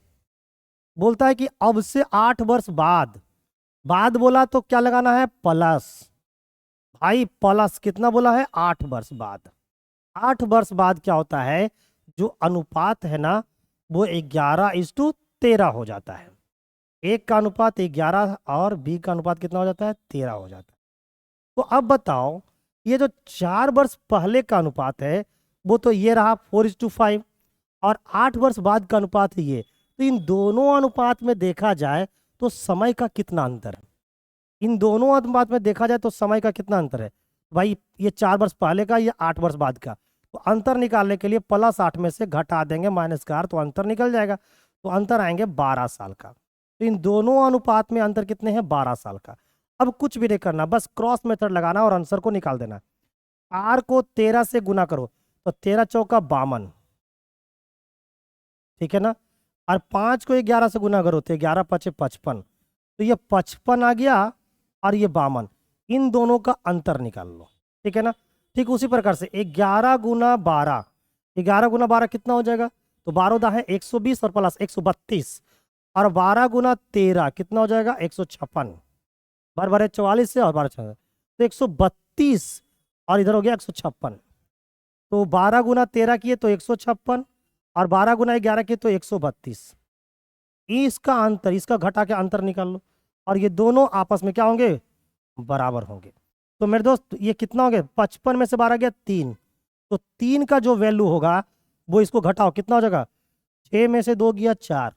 बोलता है कि अब से 8 वर्ष बाद, बाद बोला तो क्या लगाना है? प्लस। भाई प्लस कितना बोला है? 8 वर्ष बाद। 8 वर्ष बाद क्या होता है? जो अनुपात है ना वो 11:13 हो जाता है। एक का अनुपात 11 और बी का अनुपात कितना हो जाता है? 13 हो जाता है। तो अब बताओ, ये जो 4 वर्ष पहले का अनुपात है वो तो ये रहा 4:5, और 8 वर्ष बाद का अनुपात है ये। तो इन दोनों अनुपात में देखा जाए तो समय का कितना अंतर है? इन दोनों अनुपात में देखा जाए तो समय का कितना अंतर है? भाई ये 4 वर्ष पहले का, ये 8 वर्ष बाद का। तो अंतर निकालने के लिए +8 में से घटा देंगे माइनस का, तो अंतर निकल जाएगा। तो अंतर आएंगे 12 साल का। तो इन दोनों अनुपात में अंतर कितने हैं? 12 साल का। अब कुछ भी नहीं करना, बस क्रॉस मेथड लगाना और आंसर को निकाल देना। 4 को 13 से गुना करो तो 13 चौका 52, ठीक है ना। और 5 को 11 से गुना करो तो 11 5 55, तो ये 55 आ गया और ये 52। इन दोनों का अंतर निकाल लो, ठीक है ना। ठीक उसी प्रकार से 11 गुना 12, 11 गुना 12 कितना हो जाएगा? तो 12 दा है 120 और प्लस 132, और 12 गुना 13 कितना हो जाएगा? 156, बार बार 44 से और 12 तो 132, और इधर हो गया 156। तो 12 गुना 13 किए तो 156, और 12 गुना 11 किए तो 132। इसका अंतर, इसका घटा के अंतर निकाल लो, और ये दोनों आपस में क्या होंगे, बराबर होंगे। तो मेरे दोस्त ये कितना हो गया, 55 में से 12 गया 3, तो 3 का जो वैल्यू होगा वो इसको घटाओ, कितना हो जाएगा, 6 में से 2 गया 4,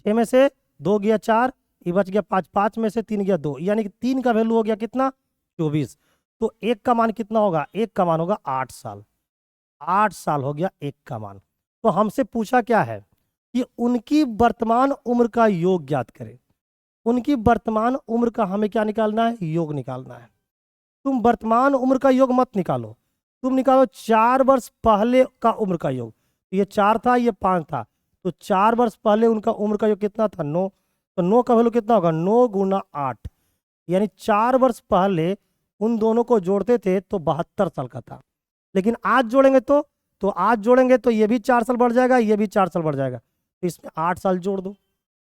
6 में से 2 गया 4, ये बच गया 5, 5 में से 3 गया 2, यानी कि 3 का वैल्यू हो गया कितना, 24। तो एक का मान कितना होगा, एक का मान होगा 8 साल, 8 साल हो गया एक का मान। तो हमसे पूछा क्या है कि उनकी वर्तमान उम्र का योग ज्ञात करें। उनकी वर्तमान उम्र का हमें क्या निकालना है, योग निकालना है। तुम वर्तमान उम्र का योग मत निकालो, तुम निकालो 4 वर्ष पहले का उम्र का योग। ये 4 था, ये 5 था, तो 4 वर्ष पहले उनका उम्र का योग कितना था, 9। तो 9 का वैल्यू कितना होगा, 9 गुना 8, यानी 4 वर्ष पहले उन दोनों को जोड़ते थे तो 72 साल का था। लेकिन आज जोड़ेंगे तो आज जोड़ेंगे तो ये भी 4 साल बढ़ जाएगा, ये भी 4 साल बढ़ जाएगा, तो इसमें 8 साल जोड़ दो,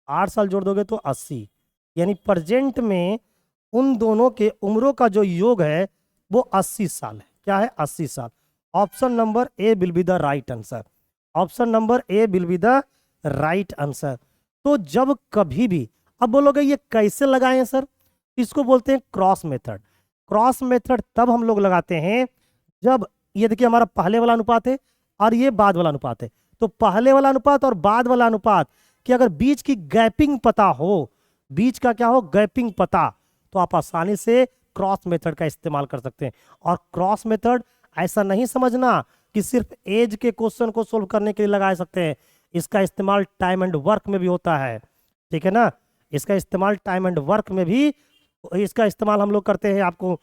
8 साल जोड़ दोगे तो 80, यानी प्रेजेंट में उन दोनों के उम्रों का जो योग है वो 80 साल है। क्या है, 80 साल। Option number A will be the right answer. Option number A will be the right answer. तो जब कभी भी, अब बोलोगे ये कैसे लगाएं सर, इसको बोलते हैं क्रॉस मेथड। क्रॉस मेथड तब हम लोग लगाते हैं जब ये देखिए हमारा पहले वाला अनुपात है और ये बाद वाला अनुपात है, तो पहले वाला अनुपात और बाद वाला अनुपात कि अगर बीच की गैपिंग पता हो, बीच का क्या हो, गैपिंग पता, तो आप आसानी से क्रॉस मेथड का इस्तेमाल कर सकते हैं। और क्रॉस मेथड ऐसा नहीं समझना कि सिर्फ एज के क्वेश्चन को सोल्व करने के लिए लगा सकते हैं, इसका इस्तेमाल टाइम एंड वर्क में भी होता है, ठीक है ना। इसका इस्तेमाल टाइम एंड वर्क में भी, इसका इस्तेमाल हम लोग करते हैं, आपको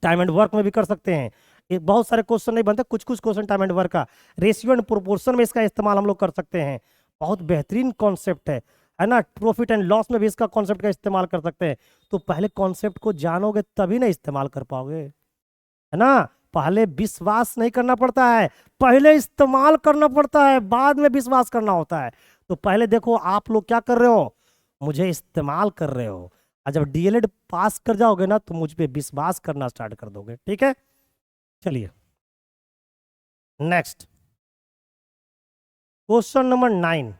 टाइम एंड वर्क में भी कर सकते हैं। ये बहुत सारे क्वेश्चन नहीं बनते, कुछ कुछ क्वेश्चन टाइम एंड वर्क का, रेशियो एंड प्रोपोर्शन में इसका इस्तेमाल हम लोग कर सकते हैं। बहुत बेहतरीन कॉन्सेप्ट है ना। प्रॉफिट एंड लॉस में भी इसका कॉन्सेप्ट का इस्तेमाल कर सकते हैं। तो पहले कॉन्सेप्ट को जानोगे तभी ना इस्तेमाल कर पाओगे, है ना। पहले विश्वास नहीं करना पड़ता है, पहले इस्तेमाल करना पड़ता है, बाद में विश्वास करना होता है। तो पहले देखो आप लोग क्या कर रहे हो, मुझे इस्तेमाल कर रहे हो, और जब डीएलएड पास कर जाओगे ना तो मुझ पे विश्वास करना स्टार्ट कर दोगे, ठीक है। चलिए नेक्स्ट क्वेश्चन नंबर 9।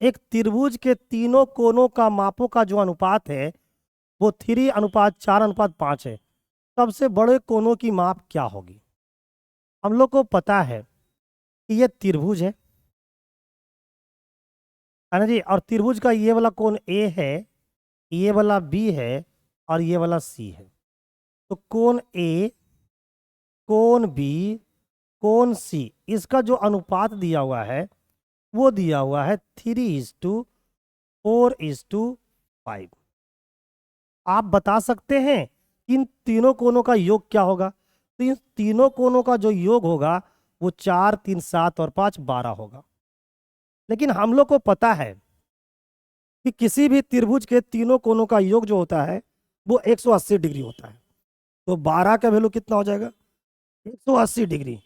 एक त्रिभुज के तीनों कोनों का मापों का जो अनुपात है वो 3:4:5 है। सबसे बड़े कोनों की माप क्या होगी। हम लोग को पता है कि ये त्रिभुज है ना जी, और त्रिभुज का ये वाला कोण ए है, ये वाला बी है, और ये वाला सी है। तो कोण ए, कोण बी, कोण सी, इसका जो अनुपात दिया हुआ है वो दिया हुआ है 3:4:5। आप बता सकते हैं इन तीनों कोनों का योग क्या होगा। तो इन तीनों कोनों का जो योग होगा वो 4, 3, 7 और 5 12 होगा। लेकिन हम लोग को पता है कि किसी भी त्रिभुज के तीनों कोनों का योग जो होता है वो 180 डिग्री होता है। तो 12 का वैल्यू कितना हो जाएगा, 180 डिग्री।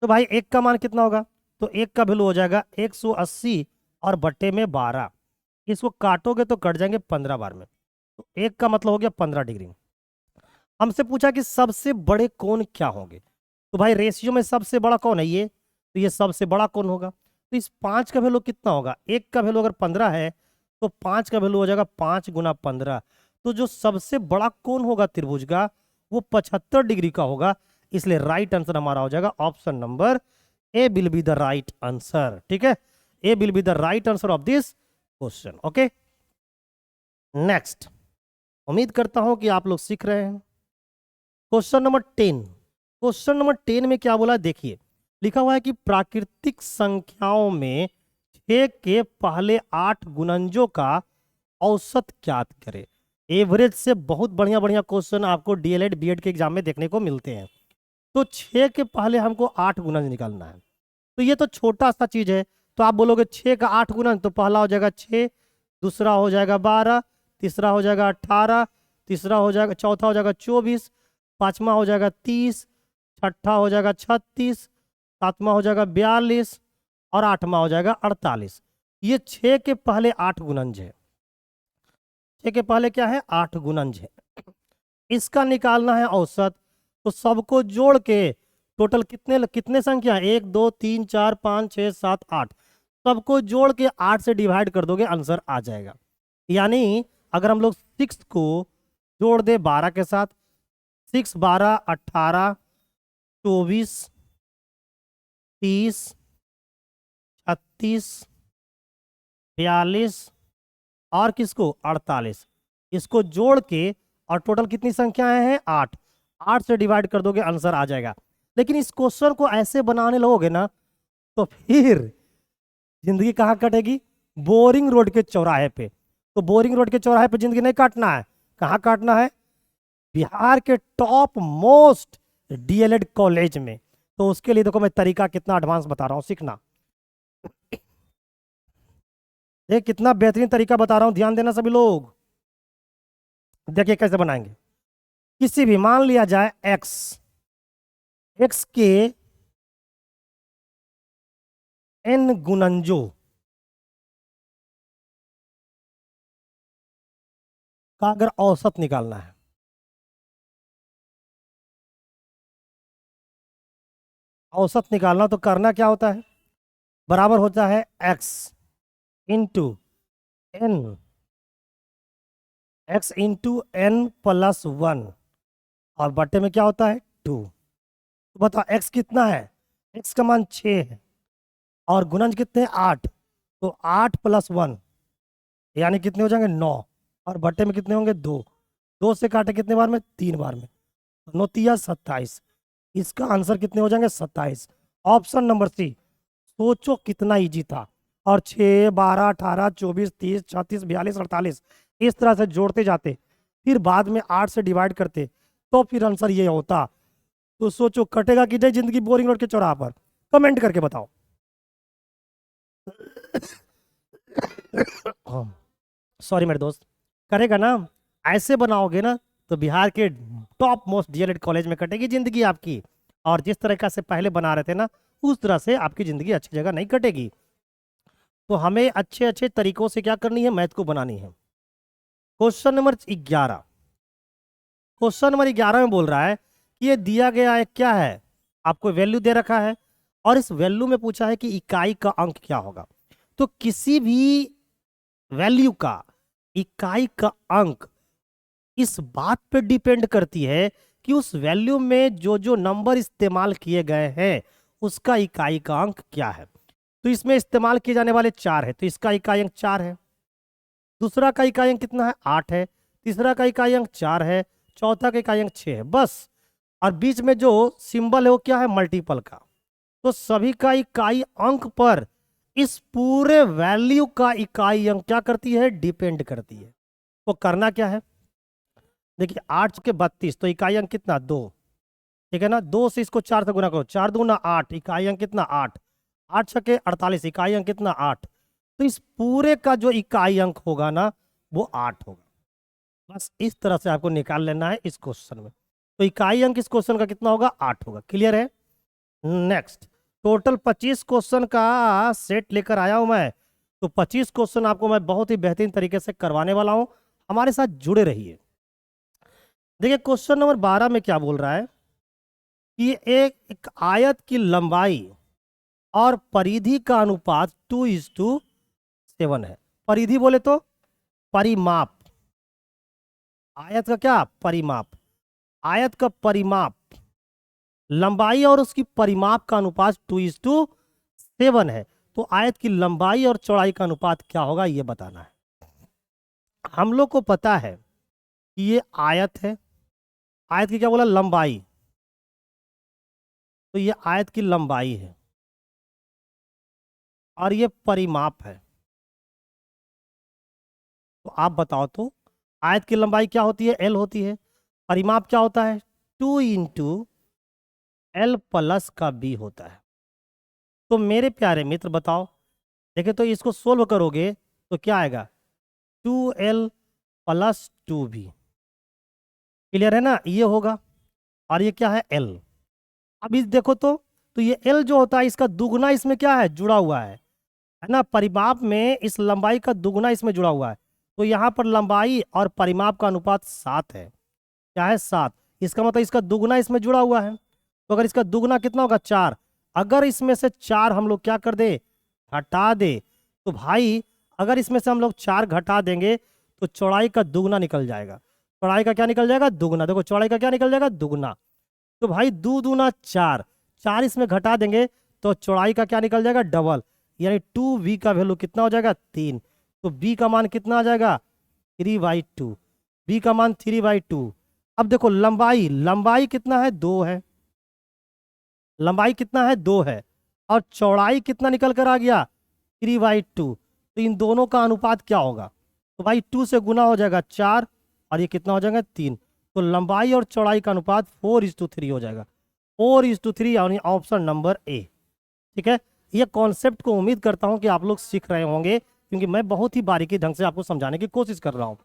तो भाई एक का मान कितना होगा, तो एक का वैल्यू हो जाएगा 180 और बट्टे में 12। इसको काटोगे तो कट जाएंगे 15 बार में, तो एक का मतलब हो गया 15 डिग्री। हमसे पूछा कि सबसे बड़े कोण क्या होंगे। तो भाई रेशियो में सबसे बड़ा कौन है, ये, तो ये सबसे बड़ा कोण होगा। तो इस 5 का वैल्यू कितना होगा, एक का वैल्यू अगर 15 है तो 5 का वैल्यू हो जाएगा 5 गुना 15। तो जो सबसे बड़ा कोण होगा त्रिभुज का वो 75 डिग्री का होगा। इसलिए राइट आंसर हमारा हो जाएगा option number A will be the right answer, ठीक है। A will be the right answer of this question, okay. Next, उम्मीद करता हूं कि आप लोग सीख रहे हैं। Question number 10। क्वेश्चन नंबर 10 में क्या बोला, देखिए लिखा हुआ है कि प्राकृतिक संख्याओं में 6 के पहले 8 गुणनजों का औसत ज्ञात करें। एवरेज से बहुत बढ़िया बढ़िया क्वेश्चन आपको डीएलएड बीएड के एग्जाम में देखने को मिलते हैं। तो 6 के पहले हमको 8 गुणन निकालना है। तो ये तो छोटा सा चीज है। तो आप बोलोगे 6 का 8 गुणन, तो पहला हो जाएगा 6, दूसरा हो जाएगा 12, तीसरा हो जाएगा 18, तीसरा हो जाएगा, चौथा हो जाएगा 24, पांचवा हो जाएगा 30, छठा हो जाएगा 36, सातवां हो जाएगा 42 और आठवां हो जाएगा 48। ये 6 के पहले 8 गुणनज है। 6 के पहले क्या है 8 गुणज है, इसका निकालना है औसत। तो सबको जोड़ के टोटल कितने कितने संख्या 1 2 3 4 5 6 7 8, सबको जोड़ के 8 से डिवाइड कर दोगे आंसर आ जाएगा। यानी अगर हम लोग 6 को जोड़ दे 12 के साथ, 6 12 18 24 30 36 42 और किसको 48, इसको जोड़ के और टोटल कितनी संख्याएं हैं 8, 8 से डिवाइड कर दोगे आंसर आ जाएगा। लेकिन इस क्वेश्चन को ऐसे बनाने लगोगे ना तो फिर जिंदगी कहाँ कटेगी, बोरिंग रोड के चौराहे पे। तो बोरिंग रोड के चौराहे पे जिंदगी नहीं काटना है, कहाँ काटना है, बिहार के टॉप मोस्ट डीएलएड कॉलेज में। तो उसके लिए देखो मैं तरीका कितना एडवांस बता रहा हूँ, सीखना। ये कितना बेहतरीन तरीका बता रहा हूं, ध्यान देना सभी लोग। देखिए कैसे बनाएंगे। किसी भी मान लिया जाए एक्स के n गुणनजों का अगर औसत निकालना है, औसत निकालना तो करना क्या होता है, बराबर होता है x into n, x into n plus 1 और बट्टे में क्या होता है 2। तो बताओ x कितना है, x का मान 6 है और गुणज कितने हैं 8, तो 8 प्लस 1 यानी कितने हो जाएंगे 9 और बट्टे में कितने होंगे 2, 2 से काटे कितने बार में 3 बार में, 9 तिया 27, इसका आंसर कितने हो जाएंगे 27। Option number C. सोचो कितना इजी था। और 6 12 18 24 30 36 42 48 इस तरह से जोड़ते जाते, फिर बाद में 8 से डिवाइड करते, तो फिर आंसर ये होता। तो सोचो कटेगा कि नहीं जिंदगी बोरिंग रोड के चौराहा पर, कमेंट करके बताओ। सॉरी मेरे दोस्त, करेगा ना, ऐसे बनाओगे ना तो बिहार के टॉप मोस्ट डीएलएड कॉलेज में कटेगी जिंदगी आपकी। और जिस तरीका से पहले बना रहे थे ना उस तरह से आपकी जिंदगी अच्छी जगह नहीं कटेगी। तो हमें अच्छे अच्छे तरीकों से क्या करनी है, मैथ को बनानी है। क्वेश्चन नंबर 11, क्वेश्चन नंबर 11 में बोल रहा है कि ये दिया गया है क्या है, आपको वैल्यू दे रखा है और इस वैल्यू में पूछा है कि इकाई का अंक क्या होगा। तो किसी भी वैल्यू का इकाई का अंक इस बात पे डिपेंड करती है कि उस वैल्यू में जो जो नंबर इस्तेमाल किए गए हैं उसका इकाई का अंक क्या है। तो इसमें इस्तेमाल किए जाने वाले 4 है, तो इसका इकाई अंक 4 है। दूसरा का इकाई अंक कितना है 8 है, तीसरा का इकाई अंक 4 है, चौथा का इकाई अंक 6 है बस। और बीच में जो सिंबल है वो क्या है, मल्टीपल का। तो सभी का इकाई अंक पर इस पूरे वैल्यू का इकाई अंक क्या करती है, डिपेंड करती है। तो करना क्या है, देखिए 8 के 32 तो इकाई अंक कितना 2, ठीक है ना, 2 से इसको 4 से गुना करो, 4 दूना 8, इकाई अंक कितना 8, 8 छके 48, इकाई अंक कितना 8। तो इस पूरे का जो इकाई अंक होगा ना वो 8 होगा। बस इस तरह से आपको निकाल लेना है इस क्वेश्चन में। तो इकाई अंक इस क्वेश्चन का कितना होगा 8 होगा। क्लियर है। नेक्स्ट, टोटल 25 क्वेश्चन का सेट लेकर आया हूं मैं। तो 25 क्वेश्चन आपको मैं बहुत ही बेहतरीन तरीके से करवाने वाला हूं, हमारे साथ जुड़े रहिए। देखिए क्वेश्चन नंबर 12 में क्या बोल रहा है कि एक आयत की लंबाई और परिधि का अनुपात 2:7 है। परिधि बोले तो परिमाप, आयत का क्या परिमाप, आयत का परिमाप, लंबाई और उसकी परिमाप का अनुपात 2:7 है। तो आयत की लंबाई और चौड़ाई का अनुपात क्या होगा ये बताना है। हम लोग को पता है कि ये आयत है, आयत की क्या बोला लंबाई, तो ये आयत की लंबाई है और ये परिमाप है। तो आप बताओ तो आयत की लंबाई क्या होती है, एल होती है, परिमाप क्या होता है 2 इंटू एल प्लस का बी होता है। तो मेरे प्यारे मित्र बताओ, देखिए तो इसको सोल्व करोगे तो क्या आएगा 2l प्लस 2b। क्लियर है ना, ये होगा। और ये क्या है l। अब इस देखो तो ये l जो होता है इसका दुगुना इसमें क्या है जुड़ा हुआ है ना, परिमाप में इस लंबाई का दुगुना इसमें जुड़ा हुआ है। तो यहाँ पर लंबाई और परिमाप का अनुपात 7 है। क्या है? 7। इसका मतलब इसका दुगना इसमें जुड़ा हुआ है। तो अगर इसका दुगना कितना होगा? 4। अगर इसमें से 4 हम लोग क्या कर दे? हटा दे। तो भाई अगर इसमें से हम लोग 4 घटा देंगे तो चौड़ाई का दुगना निकल जाएगा। चौड़ाई का क्या निकल जाएगा? दुगना। देखो चौड़ाई का क्या निकल जाएगा? दुगना। तो भाई दो दूना 4, 4 इसमें घटा देंगे तो चौड़ाई का क्या निकल जाएगा? डबल। यानी 2v का वैल्यू कितना हो जाएगा? 3। तो b का मान कितना आ जाएगा? 3/2। b का मान 3/2। अब देखो लंबाई, लंबाई कितना है? 2 है। लंबाई कितना है? 2 है। और चौड़ाई कितना निकल कर आ गया? 3/2। तो इन दोनों का अनुपात क्या होगा? तो भाई 2 से गुना हो जाएगा 4 और ये कितना हो जाएगा? 3। तो लंबाई और चौड़ाई का अनुपात 4:3 हो जाएगा। 4:3 यानी ऑप्शन नंबर ए। ठीक है, ये कॉन्सेप्ट को उम्मीद करता हूं कि आप लोग सीख रहे होंगे, क्योंकि मैं बहुत ही बारीकी ढंग से आपको समझाने की कोशिश कर रहा हूं।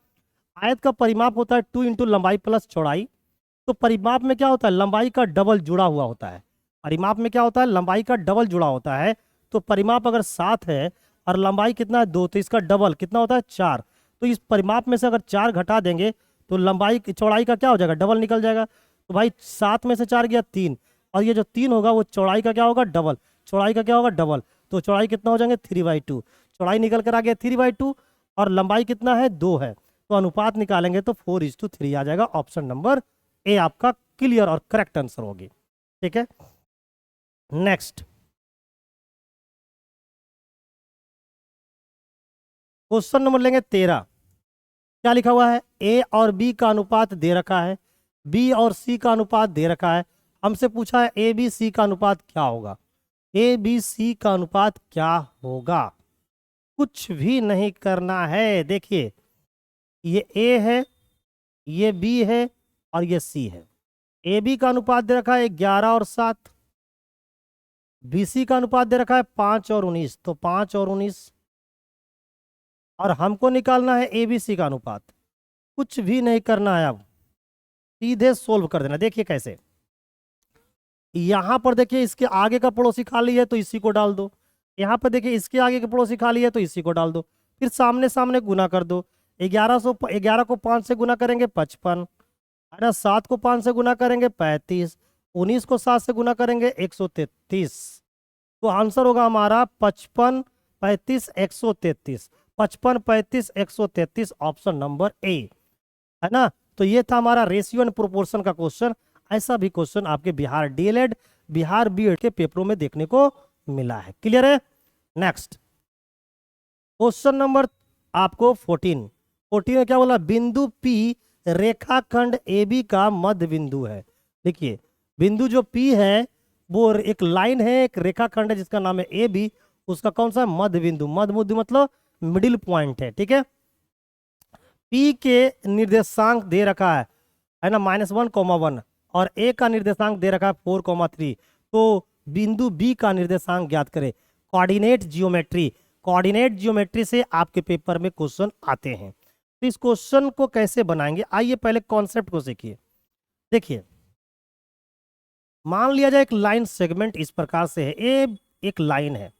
आयत का परिमाप होता है 2 इंटू लंबाई प्लस चौड़ाई। तो परिमाप में क्या होता है? लंबाई का डबल जुड़ा हुआ होता है। परिमाप में क्या होता है? लंबाई का डबल जुड़ा होता है। तो परिमाप अगर 7 है और लंबाई कितना है? 2, तो इसका डबल कितना होता है? 4। तो इस परिमाप में से अगर 4 घटा देंगे तो लंबाई चौड़ाई का क्या हो जाएगा? डबल निकल जाएगा। तो भाई 7 में से 4 गया 3, और ये जो 3 होगा वो चौड़ाई का क्या होगा? डबल। चौड़ाई का क्या होगा? डबल। तो चौड़ाई कितना हो जाएंगे? 3/2। चौड़ाई निकल कर आ गया 3/2 और लंबाई कितना है? 2 है। तो अनुपात निकालेंगे तो 4:3 आ जाएगा। ऑप्शन नंबर ए आपका क्लियर और करेक्ट आंसर होगी। ठीक है, नेक्स्ट क्वेश्चन नंबर लेंगे 13। क्या लिखा हुआ है? ए और बी का अनुपात दे रखा है, बी और सी का अनुपात दे रखा है। हमसे पूछा है ए बी सी का अनुपात क्या होगा? ए बी सी का अनुपात क्या होगा? कुछ भी नहीं करना है। देखिए ये ए है, ये बी है और ये सी है। ए बी का अनुपात दे रखा है 11 और 7। बी सी का अनुपात दे रखा है 5 और 19। तो 5 और 19, और हमको निकालना है ए बी सी का अनुपात। कुछ भी नहीं करना है, अब सीधे सोल्व कर देना। देखिए कैसे, यहां पर देखिए इसके आगे का पड़ोसी खाली है तो इसी को डाल दो। यहाँ पर देखिए इसके आगे के पड़ोसी खाली है तो इसी को डाल दो। फिर सामने सामने गुना कर दो। 11 को 5 से गुना करेंगे 55, है ना। 7 को 5 से गुना करेंगे 35, 19 को 7 से गुना करेंगे 133। तो आंसर होगा हमारा 55, 35, 133। 55, 35, 133 ऑप्शन नंबर ए, है ना। तो ये था हमारा रेशियो एंड प्रोपोर्शन का क्वेश्चन। ऐसा भी क्वेश्चन आपके बिहार डीएलएड, बिहार बीएड के पेपरों में देखने को मिला है। क्लियर है? नेक्स्ट क्वेश्चन नंबर आपको 14। 14 में क्या बोला? बिंदु पी रेखाखंड ए बी का मध्य बिंदु है। देखिए बिंदु जो पी है वो एक लाइन है, एक रेखाखंड है जिसका नाम है ए बी। उसका कौन सा? मध्य बिंदु। मध्य बिंदु मतलब मिडिल पॉइंट है। ठीक है, पी के निर्देशांक दे रखा है ना, -1, 1, और ए का निर्देशांक दे रखा है 4, 3। तो बिंदु बी का निर्देशांक ज्ञात करें। कोऑर्डिनेट जियोमेट्री, कोऑर्डिनेट जियोमेट्री से आपके पेपर में क्वेश्चन आते हैं। तो इस क्वेश्चन को कैसे बनाएंगे, आइए पहले कॉन्सेप्ट को सीखिए। देखिए मान लिया जाए एक लाइन सेगमेंट इस प्रकार से है। ए एक लाइन है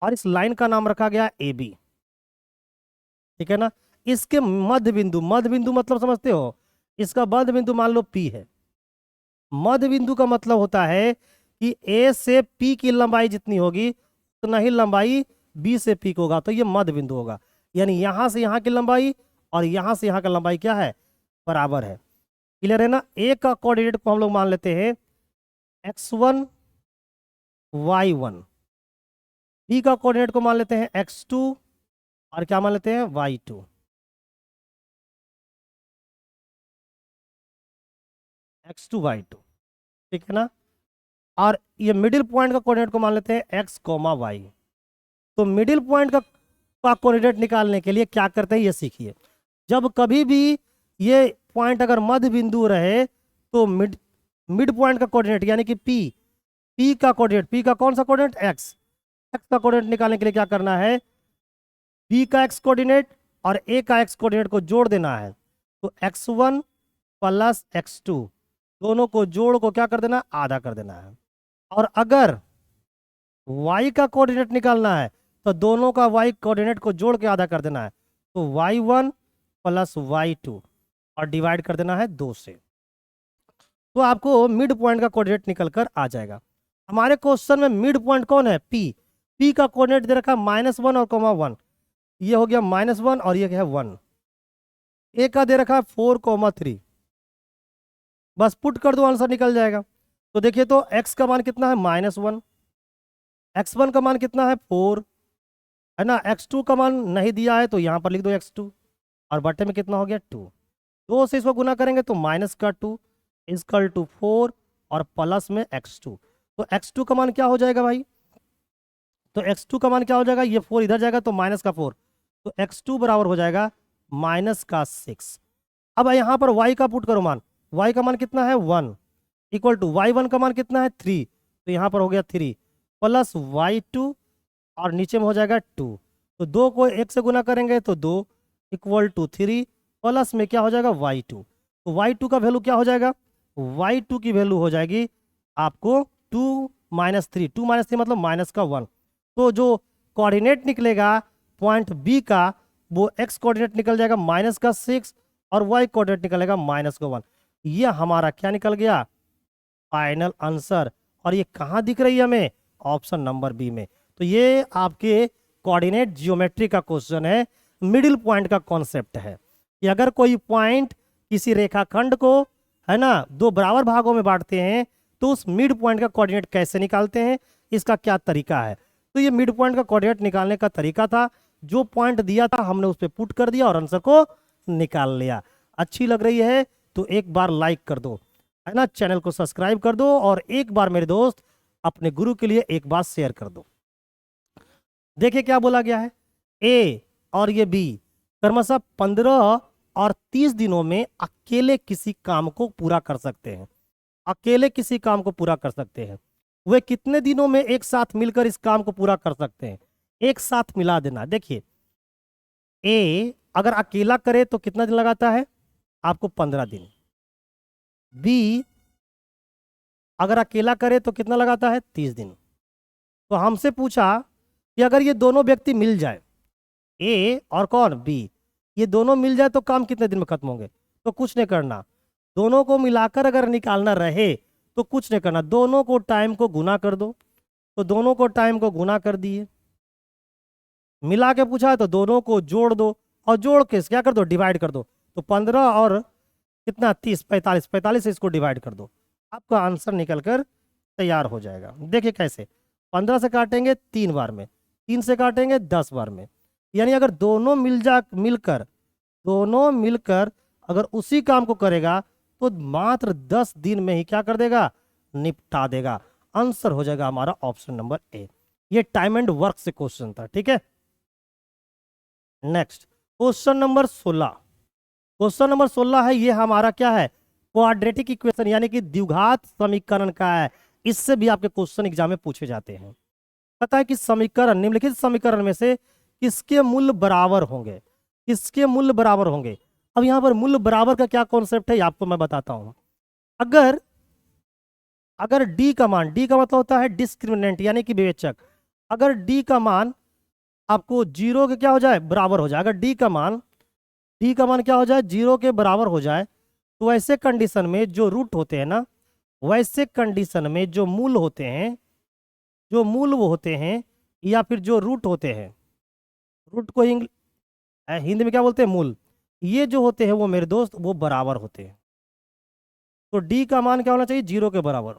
और इस लाइन का नाम रखा गया ए बी। ठीक है ना। इसके मध्य बिंदु, मध्य बिंदु मतलब समझते हो? इसका मध्य बिंदु मान लो पी है। मध्य बिंदु का मतलब होता है कि ए से पी की लंबाई जितनी होगी उतना ही लंबाई बी से पी को होगा, तो ये मध्य बिंदु होगा। यानी यहां से यहां की लंबाई और यहां से यहां का लंबाई क्या है? बराबर है। क्लियर है ना। ए का कोऑर्डिनेट को हम लोग मान लेते हैं x1, y1। बी का कोऑर्डिनेट को मान लेते हैं x2 और क्या मान लेते हैं? y2। x2, y2। ठीक है ना। और ये मिडिल पॉइंट का कोऑर्डिनेट को मान लेते हैं x, y। तो मिडिल पॉइंट का कोऑर्डिनेट निकालने के लिए क्या करते हैं ये सीखिए। जब कभी भी ये पॉइंट अगर मध्य बिंदु रहे तो मिड पॉइंट का कोऑर्डिनेट यानी कि पी का कोऑर्डिनेट, पी का कौन सा कोऑर्डिनेट? एक्स का कोऑर्डिनेट निकालने के लिए क्या करना है? बी का एक्स कोऑर्डिनेट और ए का एक्स कोऑर्डिनेट को जोड़ देना है। तो x1 प्लस x2 दोनों को जोड़ को क्या कर देना? आधा कर देना है। और अगर y का कोऑर्डिनेट निकालना है तो दोनों का y कोऑर्डिनेट को जोड़ के आधा कर देना है। तो y1 प्लस y2 और डिवाइड कर देना है 2 से, तो आपको मिड पॉइंट का कोऑर्डिनेट निकल कर आ जाएगा। हमारे क्वेश्चन में मिड पॉइंट कौन है, p का कोऑर्डिनेट दे रखा है -1 और -1, ये हो गया -1 और ये है 1। ए का दे रखा है 4, 3, बस पुट कर दो आंसर निकल जाएगा। तो देखिए तो x का मान कितना है -1, x1 का मान कितना है 4 है ना, x2 का मान नहीं दिया है तो यहाँ पर लिख दो x2 और बटे में कितना हो गया 2, 2 से इसको गुना करेंगे तो -2 इक्वल टू 4 और प्लस में x2, तो x2 का मान क्या हो जाएगा भाई, तो x2 का मान क्या हो जाएगा, ये 4 इधर जाएगा तो -4, तो x2 बराबर हो जाएगा -6। अब यहाँ पर y का पुट करो मान, y का मान कितना है 1 इक्वल टू y1 का मान कितना है 3, तो यहाँ पर हो गया 3 प्लस y2 और नीचे में हो जाएगा 2, तो 2 को 1 से गुना करेंगे तो 2 इक्वल टू 3 प्लस में क्या हो जाएगा y2, तो y2 का वैल्यू क्या हो जाएगा, y2 की वैल्यू हो जाएगी आपको 2 -3, 2 -3 मतलब माइनस का 1, तो जो कोऑर्डिनेट निकलेगा पॉइंट बी का वो x कोऑर्डिनेट निकल जाएगा -6 और y कोऑर्डिनेट निकलेगा -1। ये हमारा क्या निकल गया, फाइनल आंसर। और ये कहाँ दिख रही है हमें, ऑप्शन नंबर बी में। तो ये आपके कोऑर्डिनेट जियोमेट्री का क्वेश्चन है, मिडिल पॉइंट का कॉन्सेप्ट है कि अगर कोई पॉइंट किसी रेखाखंड को है ना 2 बराबर भागों में बांटते हैं तो उस मिड पॉइंट का कोऑर्डिनेट कैसे निकालते हैं, इसका क्या तरीका है। तो ये मिड पॉइंट का कोऑर्डिनेट निकालने का तरीका था, जो पॉइंट दिया था हमने उस पर पुट कर दिया और आंसर को निकाल लिया। अच्छी लग रही है तो एक बार लाइक कर दो, है ना, चैनल को सब्सक्राइब कर दो और एक बार मेरे दोस्त अपने गुरु के लिए एक बार शेयर कर दो। देखिए क्या बोला गया है, ए और ये बी क्रमशः 15 और 30 दिनों में अकेले किसी काम को पूरा कर सकते हैं, अकेले किसी काम को पूरा कर सकते हैं। वे कितने दिनों में एक साथ मिलकर इस काम को पूरा कर सकते हैं, एक साथ मिला देना। देखिए ए अगर अकेला करे तो कितना दिन लगाता है आपको 15 दिन, बी अगर अकेला करे तो कितना लगाता है 30 दिन। तो हमसे पूछा कि अगर ये दोनों व्यक्ति मिल जाए, ए और कौन बी, ये दोनों मिल जाए तो काम कितने दिन में खत्म होंगे, तो कुछ नहीं करना, दोनों को मिलाकर अगर निकालना रहे तो कुछ नहीं करना, दोनों को टाइम को गुना कर दो, तो दोनों को टाइम को गुना कर दिए। मिला के पूछा है तो दोनों को जोड़ दो और जोड़ के क्या कर दो डिवाइड कर दो, तो 15 और कितना 30 45 से इसको डिवाइड कर दो, आपका आंसर निकल कर तैयार हो जाएगा। देखिए कैसे, 15 से काटेंगे 3 बार में, 3 से काटेंगे 10 बार में, यानी अगर दोनों मिलकर अगर उसी काम को करेगा तो मात्र 10 दिन में ही क्या कर देगा, निपटा देगा। आंसर हो जाएगा हमारा ऑप्शन नंबर ए। ये टाइम एंड वर्क से क्वेश्चन था, ठीक है। Next question number 16, question number 16 है, ये हमारा क्या है, क्वाड्रेटिक इक्वेशन यानी कि द्विघात समीकरण का है। इससे भी आपके क्वेश्चन एग्जाम में पूछे जाते हैं। पता है कि समीकरण, निम्नलिखित समीकरण में से किसके मूल्य बराबर होंगे, किसके मूल्य बराबर होंगे। अब यहाँ पर मूल्य बराबर का क्या कॉन्सेप्ट है आपको मैं बताता हूँ। अगर डी का मान, डी का मतलब होता है डिस्क्रिमिनेंट यानी कि विवेचक, अगर डी का मान आपको 0 के क्या हो जाए बराबर हो जाए, अगर डी का मान क्या हो जाए 0 के बराबर हो जाए, तो वैसे कंडीशन में जो रूट होते हैं ना, वैसे कंडीशन में जो मूल होते हैं, जो मूल वो होते हैं या फिर जो रूट होते हैं, रूट को हिंदी में क्या बोलते हैं मूल, ये जो होते हैं वो मेरे दोस्त वो बराबर होते हैं। तो डी का मान क्या होना चाहिए 0 के बराबर।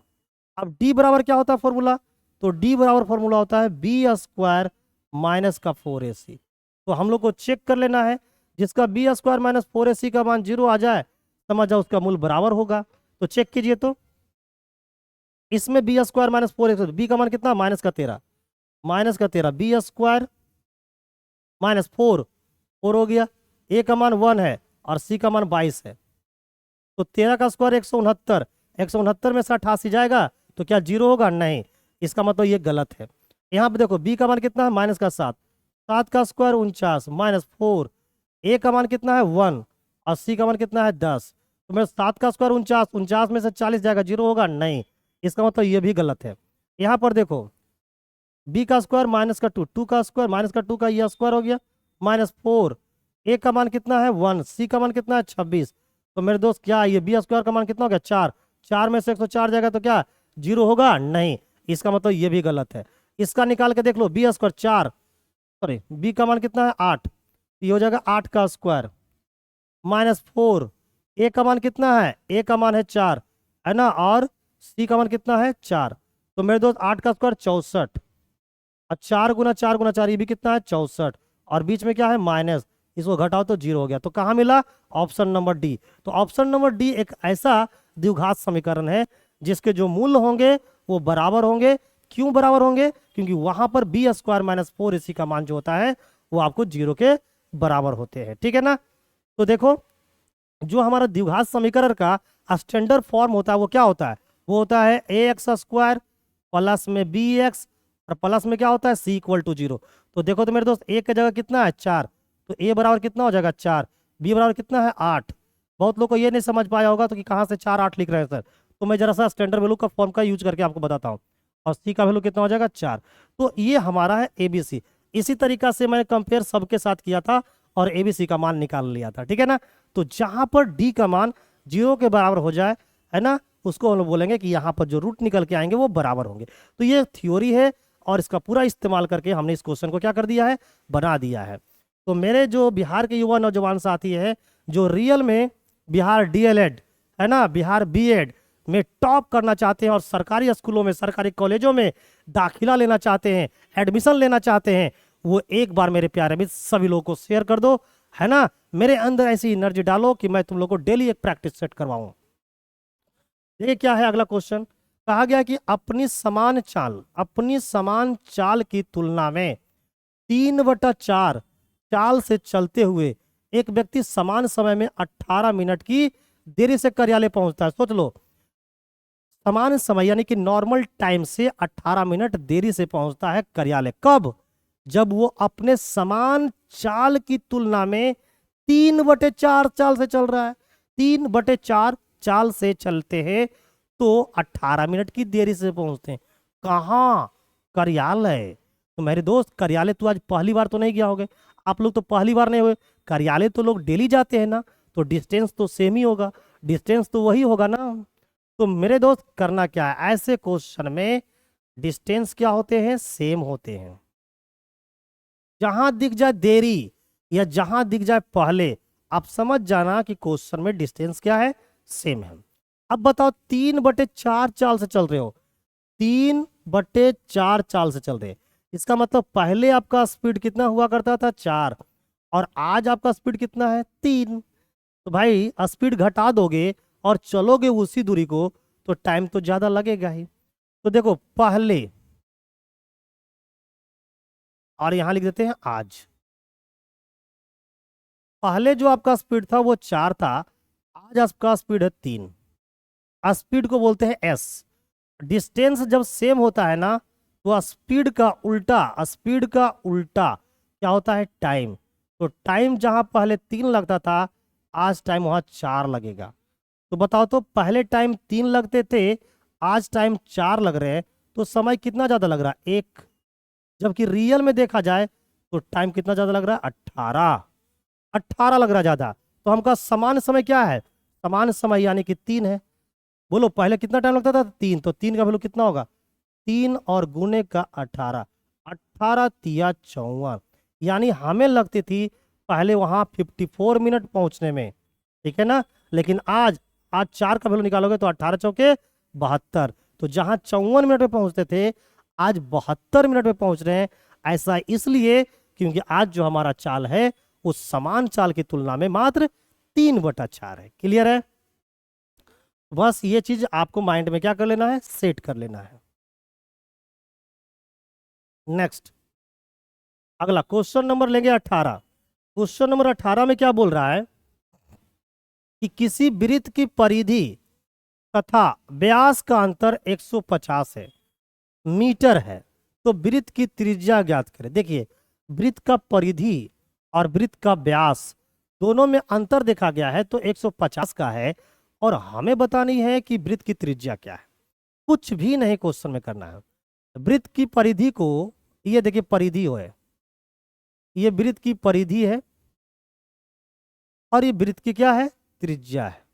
अब डी बराबर क्या होता है फॉर्मूला, तो डी बराबर फॉर्मूला होता है b² माइनस का 4ac। तो हम लोग को चेक कर लेना है, जिसका b² माइनस 4ac का मान 0 आ जाए समझ जाओ उसका मूल बराबर होगा। तो चेक कीजिए, तो इसमें b² माइनस 4ac, बी का मान कितना -13, b² माइनस 4 हो गया, ए का मान 1 है और सी का मान 22 है, तो 13 का स्क्वायर 169, 169 में से 88 जाएगा तो क्या 0 होगा, नहीं, इसका मतलब ये गलत है। यहाँ पे देखो बी का मान कितना है -7, 7 का स्क्वायर 49 -4, ए का मान कितना है 1 और सी का मान कितना है 10, तो मेरे 7 का स्क्वायर 49 में से 40 जाएगा 0 होगा, नहीं, इसका मतलब ये भी गलत है। यहाँ पर देखो बी का स्क्वायर -2, 2 का स्क्वायर -2 का यह स्क्वायर हो गया -4, ए का मान कितना है 1, सी का मान कितना है 26। तो मेरे दोस्त क्या ये बी स्क्वायर का मान कितना हो गया 4, 4 में से 104 जाएगा तो क्या 0 होगा? नहीं, इसका मतलब ये भी गलत है। इसका निकाल के देख लो, बी स्क्वायर 4, सॉरी बी का मान कितना है 8, ये हो जाएगा 8 का स्क्वायर -4। ए का मान कितना है? ए का मान है 4 है ना, और सी का मान कितना है 4। तो मेरे दोस्त 8 का स्क्वायर 64, और 4 गुना 4 गुना 4 ये भी कितना है 64, और बीच में क्या है माइनस, इसको घटाओ तो 0 हो गया। तो कहाँ मिला? Option number D. तो ऑप्शन नंबर डी एक ऐसा द्विघात समीकरण है जिसके जो मूल्य होंगे वो बराबर होंगे। क्यों बराबर होंगे? क्योंकि वहां पर बी स्क्वायर -4 इसी का मान जो होता है वो आपको 0 के बराबर होते हैं। ठीक है ना? तो देखो, जो हमारा द्विघात समीकरण का स्टैंडर्ड फॉर्म होता है वो क्या होता है? वो होता है ए एक्स स्क्वायर प्लस में बी एक्स, और प्लस में क्या होता है सी इक्वल टू 0। तो देखो तो मेरे दोस्त ए की जगह कितना है 4, तो ए बराबर कितना हो जाएगा 4, बी बराबर कितना है 8। बहुत लोग को ये नहीं समझ पाया होगा तो कि कहाँ से 4 8 लिख रहे हैं सर, तो मैं जरा सा स्टैंडर्ड वैल्यू का फॉर्म का यूज करके आपको बताता हूँ। और सी का वैल्यू कितना हो जाएगा 4। तो ये हमारा है ABC। इसी तरीका से मैंने कंपेयर सबके साथ किया था और ABC का मान निकाल लिया था। ठीक है ना? तो जहां पर D का मान 0 के बराबर हो जाए, है ना, उसको हम लोग बोलेंगे कि यहाँ पर जो रूट निकल के आएंगे वो बराबर होंगे। तो ये थ्योरी है और इसका पूरा इस्तेमाल करके हमने इस क्वेश्चन को क्या कर दिया है? बना दिया है। तो मेरे जो बिहार के युवा नौजवान साथी हैं जो रियल में बिहार DLED, है ना, बिहार B.Ed में टॉप करना चाहते हैं और सरकारी स्कूलों में सरकारी कॉलेजों में दाखिला लेना चाहते हैं, एडमिशन लेना चाहते हैं, वो एक बार मेरे प्यारे मित्र सभी लोगों को शेयर कर दो, है ना। मेरे अंदर ऐसी एनर्जी डालो कि मैं तुम लोग को डेली एक प्रैक्टिस सेट करवाऊं। ये क्या है अगला क्वेश्चन? कहा गया कि अपनी समान चाल की तुलना में 3/4 चाल से चलते हुए एक व्यक्ति समान समय में 18 मिनट की देरी से कार्यालय पहुंचता है। सोच लो, समान समय यानी कि नॉर्मल टाइम से 18 मिनट देरी से पहुंचता है कार्यालय। कब? जब वो अपने समान चाल की तुलना में 3/4 चाल से चल रहा है। 3/4 चाल से चलते हैं तो 18 मिनट की देरी से पहुंचते हैं। कहाँ? कार्यालय। तो मेरे दोस्त, कार्यालय तो आज पहली बार तो नहीं गया होगे, आप लोग तो पहली बार नहीं हुए, कार्यालय तो लोग डेली जाते हैं ना, तो डिस्टेंस तो सेम ही होगा, डिस्टेंस तो वही होगा ना। तो मेरे दोस्त करना क्या है, ऐसे क्वेश्चन में डिस्टेंस क्या होते हैं? सेम होते हैं। जहां दिख जाए देरी या जहां दिख जाए पहले, आप समझ जाना कि क्वेश्चन में डिस्टेंस क्या है? सेम है। अब बताओ, 3/4 चाल से चल रहे हो, 3/4 चाल से चल रहे, इसका मतलब पहले आपका स्पीड कितना हुआ करता था 4, और आज आपका स्पीड कितना है 3। तो भाई स्पीड घटा दोगे और चलोगे उसी दूरी को तो टाइम तो ज्यादा लगेगा ही। तो देखो, पहले, और यहां लिख देते हैं आज। पहले जो आपका स्पीड था वो 4 था, आज आपका स्पीड है 3। स्पीड को बोलते हैं एस। डिस्टेंस जब सेम होता है ना, तो स्पीड का उल्टा क्या होता है? टाइम। तो टाइम जहां पहले 3 लगता था, आज टाइम वहां 4 लगेगा। तो बताओ तो, पहले टाइम 3 लगते थे, आज टाइम 4 लग रहे हैं, तो समय कितना ज्यादा लग रहा है? 1। जबकि रियल में देखा जाए तो टाइम कितना ज्यादा लग रहा है? 18 लग रहा है ज्यादा। तो हमका समान समय क्या है? समान समय यानी कि 3 है। बोलो, पहले कितना टाइम लगता था? 3। तो 3 का वैल्यू कितना होगा? 3 और गुने का 18, 18 तिया 54, यानी हमें लगती थी पहले वहां 54 मिनट पहुंचने में। ठीक है ना? लेकिन आज 4 का वैल्यू निकालोगे तो 18 चौके 72। तो जहां 54 मिनट में पहुंचते थे, आज 72 मिनट में पहुंच रहे हैं। ऐसा इसलिए क्योंकि आज जो हमारा चाल है वो समान चाल की तुलना में मात्र 3/4 है। क्लियर है? बस ये चीज आपको माइंड में क्या कर लेना है? सेट कर लेना है। नेक्स्ट, अगला क्वेश्चन नंबर लेंगे 18। क्वेश्चन नंबर 18 में क्या बोल रहा है कि किसी वृत्त की परिधि तथा व्यास का अंतर 150 है, मीटर है, तो वृत्त की त्रिज्या ज्ञात करें। देखिए, वृत्त का परिधि और वृत्त का व्यास दोनों में अंतर देखा गया है तो 150 का है, और हमें बतानी है कि वृत्त की त्रिज्या क्या है। कुछ भी नहीं क्वेश्चन में करना है। वृत्त की परिधि को, ये देखिए परिधि हो है, ये वृत्त की परिधि है, और ये वृत्त की क्या है, त्रिज्या है।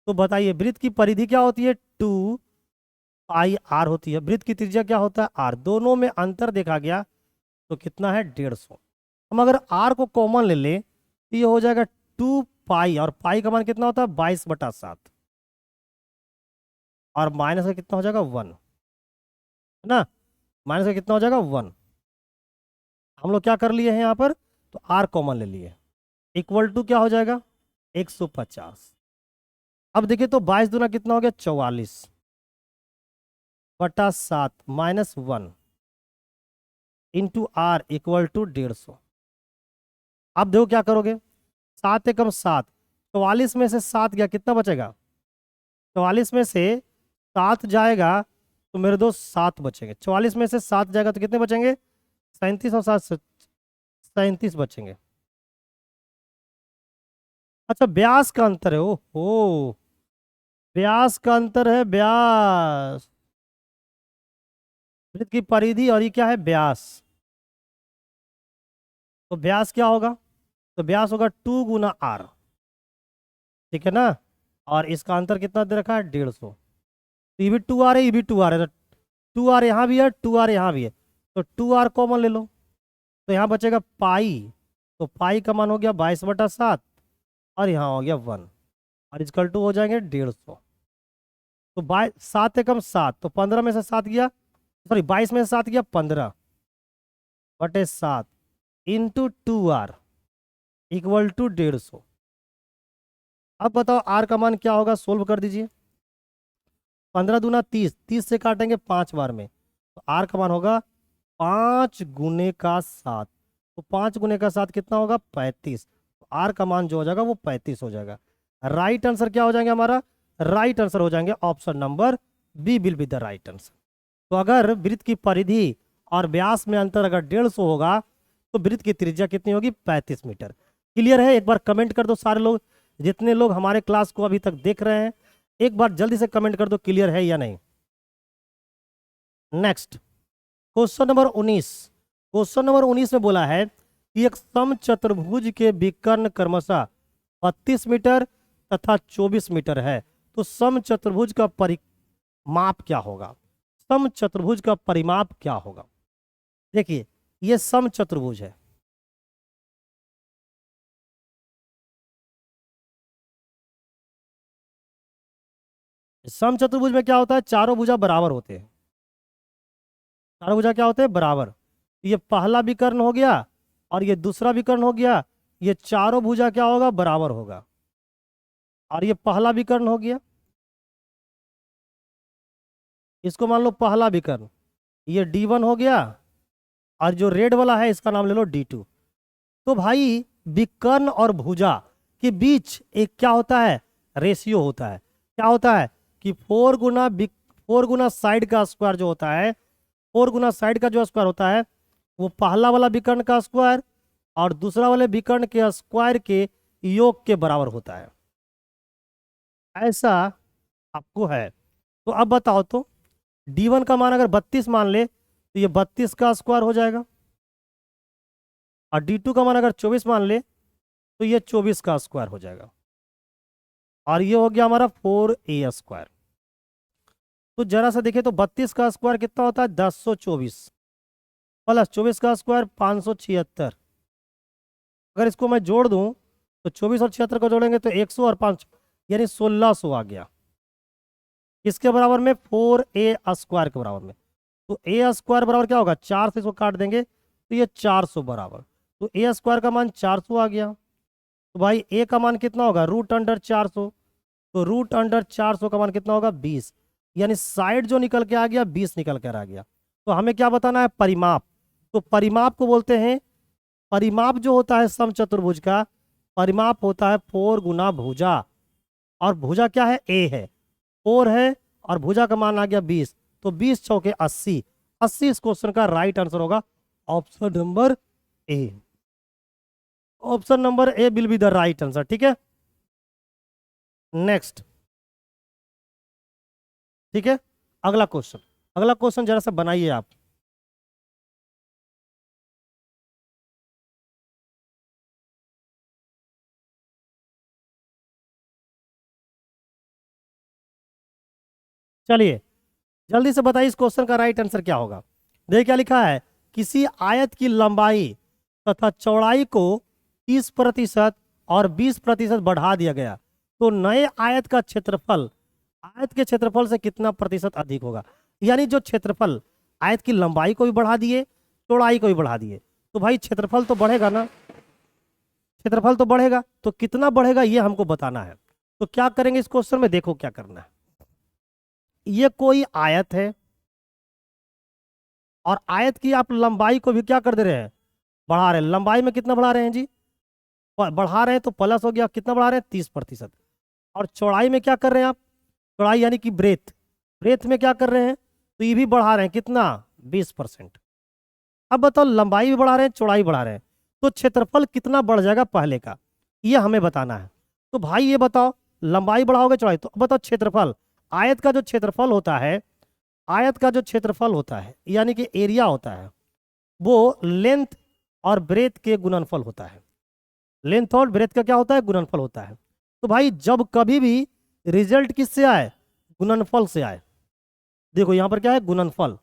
तो बताइए वृत्त की परिधि क्या होती है, 2πr होती है। वृत्त की त्रिज्या क्या होता है, r। दोनों में अंतर देखा गया तो कितना है, 150। हम अगर r को कॉमन ले ले तो ये हो जाएगा 2π, और पाई का मान कितना होता है, 22/7, और माइनस का कितना हो जाएगा, 1, है ना। माइनस का कितना हो जाएगा, 1। हम लोग क्या कर लिए हैं यहाँ पर, तो r कॉमन ले लिए, इक्वल टू क्या हो जाएगा, 150। अब देखिए तो 22 दूना कितना हो गया, 44/7 -1 इंटू आर इक्वल टू 150। अब देखो क्या करोगे, 7 एकम 7, 44 में से 7 गया, कितना बचेगा, 44 में से 7 जाएगा तो मेरे दोस्त 7 बचेंगे। 44 में से 7 जाएगा तो कितने बचेंगे, 37, और 7 37 बचेंगे। अच्छा ब्यास का अंतर है, ओहो, व्यास का अंतर है, व्यास, वृत्त की परिधि और ये क्या है, व्यास। तो व्यास क्या होगा, तो व्यास होगा 2 × r, ठीक है ना। और इसका अंतर कितना दे रखा है, 150। तो ये भी 2r है, ये भी 2r है, तो 2r यहाँ भी है, 2r यहाँ भी है, तो 2r कॉमन ले लो, तो यहाँ बचेगा पाई। तो पाई का मान हो गया 22/7, और यहाँ हो गया 1, और इसकल टू हो जाएंगे 150। तो 7 एकम 7, तो 15 में से 7 गया, सॉरी 22 में से 7 गया, 15/7 इंटू 2r इक्वल टू 150। अब बताओ r का मान क्या होगा, सोल्व कर दीजिए। 15 दूना 30, 30 से काटेंगे 5 बार में, तो r का मान होगा 5 × 7। तो 5 × 7 कितना होगा, 35। तो r का मान जो हो जाएगा वो 35 हो जाएगा। राइट आंसर क्या हो जाएंगे हमारा, राइट आंसर हो जाएंगे option number B will be the right answer. तो अगर वृत्त की परिधि और व्यास में अंतर अगर 150 होगा तो वृत्त की त्रिज्या कितनी होगी, 35 मीटर। क्लियर है, एक बार कमेंट कर दो सारे लोग, जितने लोग हमारे क्लास को अभी तक देख रहे हैं, एक बार जल्दी से कमेंट कर दो क्लियर है या नहीं। Next question number 19। Question number 19 में बोला है कि एक समचतुर्भुज के विकर्ण क्रमशः 32 मीटर तथा 24 मीटर है, तो समचतुर्भुज का परिमाप क्या होगा, समचतुर्भुज का परिमाप क्या होगा। देखिए ये समचतुर्भुज है, समचतुर्भुज में क्या होता है, चारों भुजा बराबर होते हैं, चारों भुजा क्या होते हैं, बराबर। ये पहला विकर्ण हो गया और ये दूसरा विकर्ण हो गया, ये चारों भुजा क्या होगा, बराबर होगा। और ये पहला विकर्ण हो गया, इसको मान लो पहला विकर्ण, ये D1 हो गया, और जो रेड वाला है इसका नाम ले लो D2। तो भाई विकर्ण और भुजा के बीच एक क्या होता है, रेशियो होता है। क्या होता है कि 4 गुना साइड का स्क्वायर जो होता है, 4 गुना साइड का जो स्क्वायर होता है वो पहला वाला विकर्ण का स्क्वायर और दूसरा वाले विकर्ण के स्क्वायर के योग के बराबर होता है। ऐसा आपको है। तो अब बताओ तो D1 का मान अगर 32 मान ले तो ये 32 का स्क्वायर हो जाएगा, और D2 का मान अगर 24 मान ले तो ये 24 का स्क्वायर हो जाएगा, और ये हो गया हमारा 4a²। तो जरा सा देखें तो 32 का स्क्वायर कितना होता है, 1024 प्लस 24 का स्क्वायर 576। अगर इसको मैं जोड़ दूं तो 24 और 76 को जोड़ेंगे तो 100 और 5 यानी 1600 आ गया। किसके बराबर में, 4a² के बराबर में। तो a² बराबर क्या होगा, 4 से इसको काट देंगे तो ये 400 बराबर। तो a² का मान 400 आ गया। तो भाई a का मान कितना होगा, √400। तो √400 का मान कितना होगा, 20। यानी साइड जो निकल के आ गया 20 निकल कर आ गया। तो हमें क्या बताना है, परिमाप। तो परिमाप को बोलते हैं, परिमाप जो होता है समचतुर्भुज का परिमाप होता है 4 गुना भुजा, और भुजा क्या है, a है, 4 है, और भुजा का मान आ गया 20। तो 20 चौके 80, 80 इस क्वेश्चन का राइट आंसर होगा option number A. Option number A will be the right answer, ठीक है। नेक्स्ट, ठीक है, अगला क्वेश्चन, अगला क्वेश्चन जरा सा बनाइए आप। चलिए जल्दी से बताइए इस क्वेश्चन का राइट आंसर क्या होगा। देखिए क्या लिखा है, किसी आयत की लंबाई तथा चौड़ाई को 30% और 20% बढ़ा दिया गया तो नए आयत का क्षेत्रफल आयत के क्षेत्रफल से कितना प्रतिशत अधिक होगा। यानी जो क्षेत्रफल आयत की लंबाई को भी बढ़ा दिए, चौड़ाई को भी बढ़ा दिए, तो भाई क्षेत्रफल तो बढ़ेगा ना, क्षेत्रफल तो बढ़ेगा, तो कितना बढ़ेगा ये हमको बताना है। तो क्या करेंगे इस क्वेश्चन में, देखो क्या करना है। ये कोई आयत है और आयत की आप लंबाई को भी क्या कर दे रहे हैं, बढ़ा रहे हैं। लंबाई में कितना बढ़ा रहे हैं जी, बढ़ा रहे हैं तो प्लस हो गया, कितना बढ़ा रहे हैं 30%। और चौड़ाई में क्या कर रहे हैं आप, चौड़ाई यानी कि ब्रेथ, ब्रेथ में क्या कर रहे हैं, तो ये भी बढ़ा रहे हैं कितना 20%। अब बताओ लंबाई भी बढ़ा रहे हैं चौड़ाई बढ़ा रहे हैं, तो क्षेत्रफल कितना बढ़ जाएगा पहले का, ये हमें बताना है। तो भाई ये बताओ लंबाई बढ़ाओगे चौड़ाई, तो बताओ क्षेत्रफल, आयत का जो क्षेत्रफल होता है, आयत का जो क्षेत्रफल होता है यानी कि एरिया होता है, वो लेंथ और ब्रेथ के गुणनफल होता है। लेंथ और ब्रेथ का क्या होता है, गुणनफल होता है। तो भाई जब कभी भी रिजल्ट किससे आए, गुणनफल से आए। देखो यहाँ पर क्या है, गुणनफल,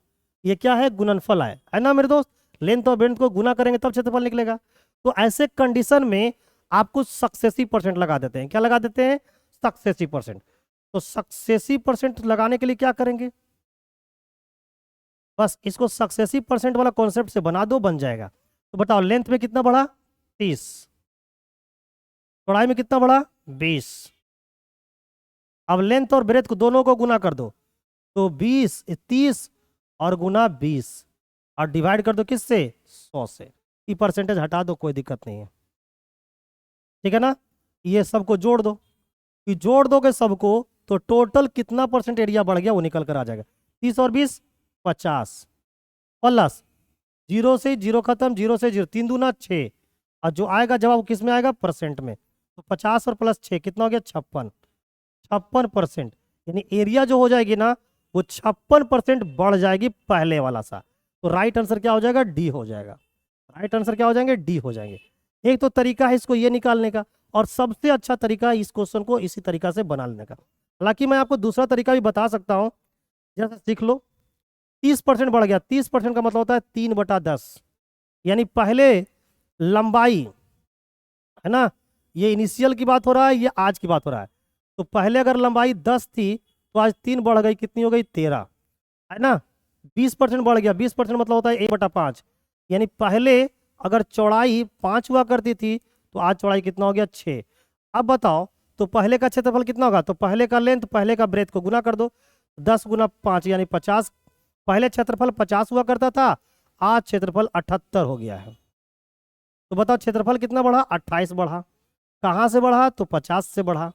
ये क्या है, गुणनफल है ना मेरे दोस्त। लेंथ और ब्रेथ को गुना करेंगे तब क्षेत्रफल निकलेगा। तो ऐसे कंडीशन में आपको सक्सेसिव परसेंट लगा देते हैं। क्या लगा देते हैं, सक्सेसिव परसेंट। तो सक्सेसिव परसेंट लगाने के लिए क्या करेंगे, बस इसको सक्सेसिव परसेंट वाला कॉन्सेप्ट से बना दो, बन जाएगा। तो बताओ लेंथ में कितना बढ़ा 30, चौड़ाई में कितना बढ़ा 20। अब लेंथ और ब्रेथ को दोनों को गुना कर दो, तो 30 और गुना 20 और डिवाइड कर दो किससे, 100 से। ये परसेंटेज हटा दो, कोई दिक्कत नहीं है, ठीक है ना। ये सबको जोड़ दो, ये जोड़ दोगे सबको तो टोटल कितना परसेंट एरिया बढ़ गया वो निकल कर आ जाएगा। 30 और 20 50 प्लस 0 से 0 खत्म, 0 से 0, 3 दूना 6, और जो आएगा जवाब किस में आएगा, परसेंट में। तो 50 और प्लस 6 कितना हो गया, 56% यानी एरिया जो हो जाएगी ना वो 56% बढ़ जाएगी पहले वाला सा। तो राइट आंसर क्या हो जाएगा, डी हो जाएगा। राइट आंसर क्या हो जाएंगे, डी हो जाएंगे। एक तो तरीका है इसको ये निकालने का, और सबसे अच्छा तरीका है इस क्वेश्चन को इसी तरीका से बना लेने का। हालांकि मैं आपको दूसरा तरीका भी बता सकता हूँ, जैसे सीख लो। 30% बढ़ गया, 30% का मतलब होता है 3/10, यानी पहले लंबाई है ना, ये इनिशियल की बात हो रहा है, ये आज की बात हो रहा है। तो पहले अगर लंबाई 10 थी तो आज 3 बढ़ गई, कितनी हो गई 13, है ना। 20% बढ़ गया, 20% मतलब होता है 1/5, यानी पहले अगर चौड़ाई 5 हुआ करती थी तो आज चौड़ाई कितना हो गया 6। अब बताओ तो पहले का क्षेत्रफल कितना होगा, तो पहले का लेंथ पहले का ब्रेथ को गुना कर दो, 10 गुना 5 यानी 50। पहले क्षेत्रफल 50 हुआ करता था, आज क्षेत्रफल 78 हो गया है। तो बताओ क्षेत्रफल कितना बढ़ा, 28 बढ़ा। कहाँ से बढ़ा, तो 50 से बढ़ा।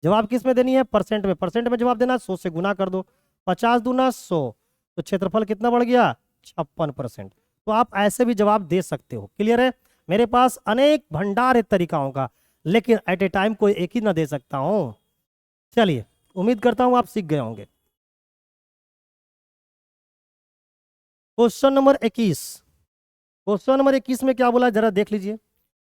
जवाब किस में देनी है, परसेंट में। परसेंट में जवाब देना, 100 से गुना कर दो, 50 दूना 100, तो क्षेत्रफल कितना बढ़ गया, 56%। तो आप ऐसे भी जवाब दे सकते हो। क्लियर है, मेरे पास अनेक भंडार है तरीकाओं का, लेकिन एट ए टाइम कोई एक ही ना दे सकता हूं। चलिए उम्मीद करता हूं आप सीख गए होंगे। क्वेश्चन नंबर 21, क्वेश्चन नंबर 21 में क्या बोला है जरा देख लीजिए।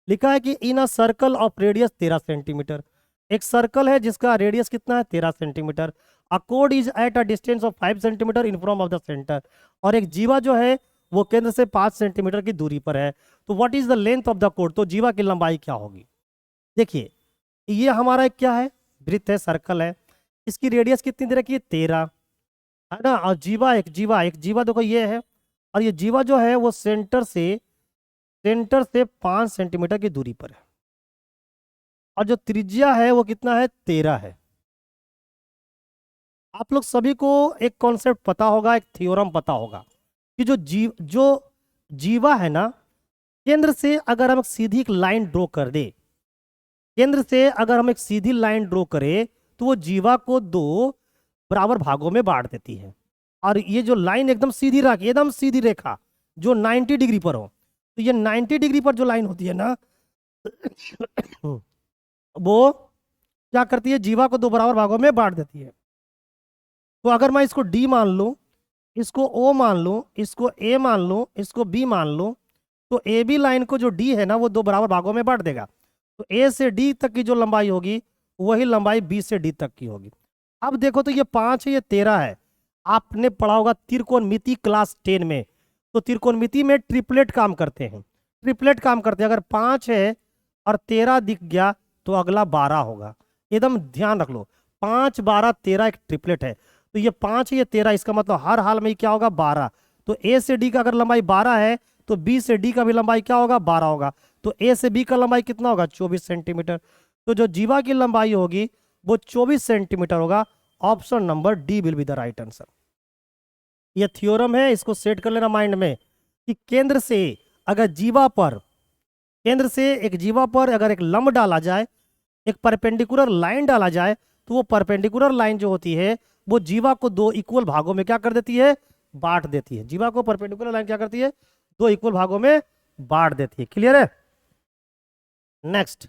लिखा है कि in a circle of radius 13 centimetre, एक सर्कल है जिसका रेडियस कितना है 13 सेंटीमीटर। अ कोड is at a distance of 5 centimetre in from of the centre, और एक जीवा जो है वो केंद्र से 5 सेंटीमीटर की दूरी पर है। तो what is the length of the code, तो जीवा की लंबाई क्या होगी। देखिए ये हमारा एक क्या है, वृत्त है, सर्कल है, इसकी रेडियस कितनी दे रखी है 13, है ना। और जीवा देखो ये है, और ये जीवा जो है वो सेंटर से 5 सेंटीमीटर की दूरी पर है, और जो त्रिज्या है वो कितना है 13 है। आप लोग सभी को एक कॉन्सेप्ट पता होगा, एक थ्योरम पता होगा कि जो जीवा है ना, केंद्र से अगर हम एक सीधी एक लाइन ड्रॉ कर दे, केंद्र से अगर हम एक सीधी लाइन ड्रॉ करें तो वो जीवा को 2 बराबर भागों में बांट देती है। और ये जो लाइन एकदम सीधी रेखा, एकदम सीधी रेखा जो 90 डिग्री पर हो, तो ये 90 डिग्री पर जो लाइन होती है ना वो क्या करती है, जीवा को 2 बराबर भागों में बांट देती है। तो अगर मैं इसको डी मान लूं, इसको ओ मान लूं, इसको ए मान लूं, इसको बी मान लूं, तो ए बी लाइन को जो डी है ना वो 2 बराबर भागों में बांट देगा। तो ए से डी तक की जो लंबाई होगी वही लंबाई बी से डी तक की होगी। अब देखो तो ये 5 है, ये 13 है। आपने पढ़ा होगा त्रिकोणमिति क्लास 10 में। तो त्रिकोणमिति में ट्रिपलेट काम करते हैं, ट्रिपलेट काम करते हैं। अगर 5 है और 13 दिख गया तो अगला 12 होगा। एकदम ध्यान रख लो, 5 12 13 एक ट्रिपलेट है। तो ये 5 ये 13, इसका मतलब हर हाल में क्या होगा, 12। तो ए से डी का अगर लंबाई 12 है तो बी से डी का भी लंबाई क्या होगा, 12 होगा। तो ए से बी का लंबाई कितना होगा, 24 सेंटीमीटर। तो जो जीवा की लंबाई होगी वो 24 सेंटीमीटर होगा। Option number D will be the right answer. ये थ्योरम है, इसको सेट कर लेना माइंड में कि केंद्र से अगर जीवा पर, केंद्र से एक जीवा पर अगर एक लंब डाला जाए, एक परपेंडिकुलर लाइन डाला जाए, तो वो परपेंडिकुलर लाइन जो होती है वो जीवा को दो इक्वल भागों में क्या कर देती है, बांट देती है। जीवा को परपेंडिकुलर लाइन क्या करती है, दो इक्वल भागों में बांट देती है। क्लियर है। नेक्स्ट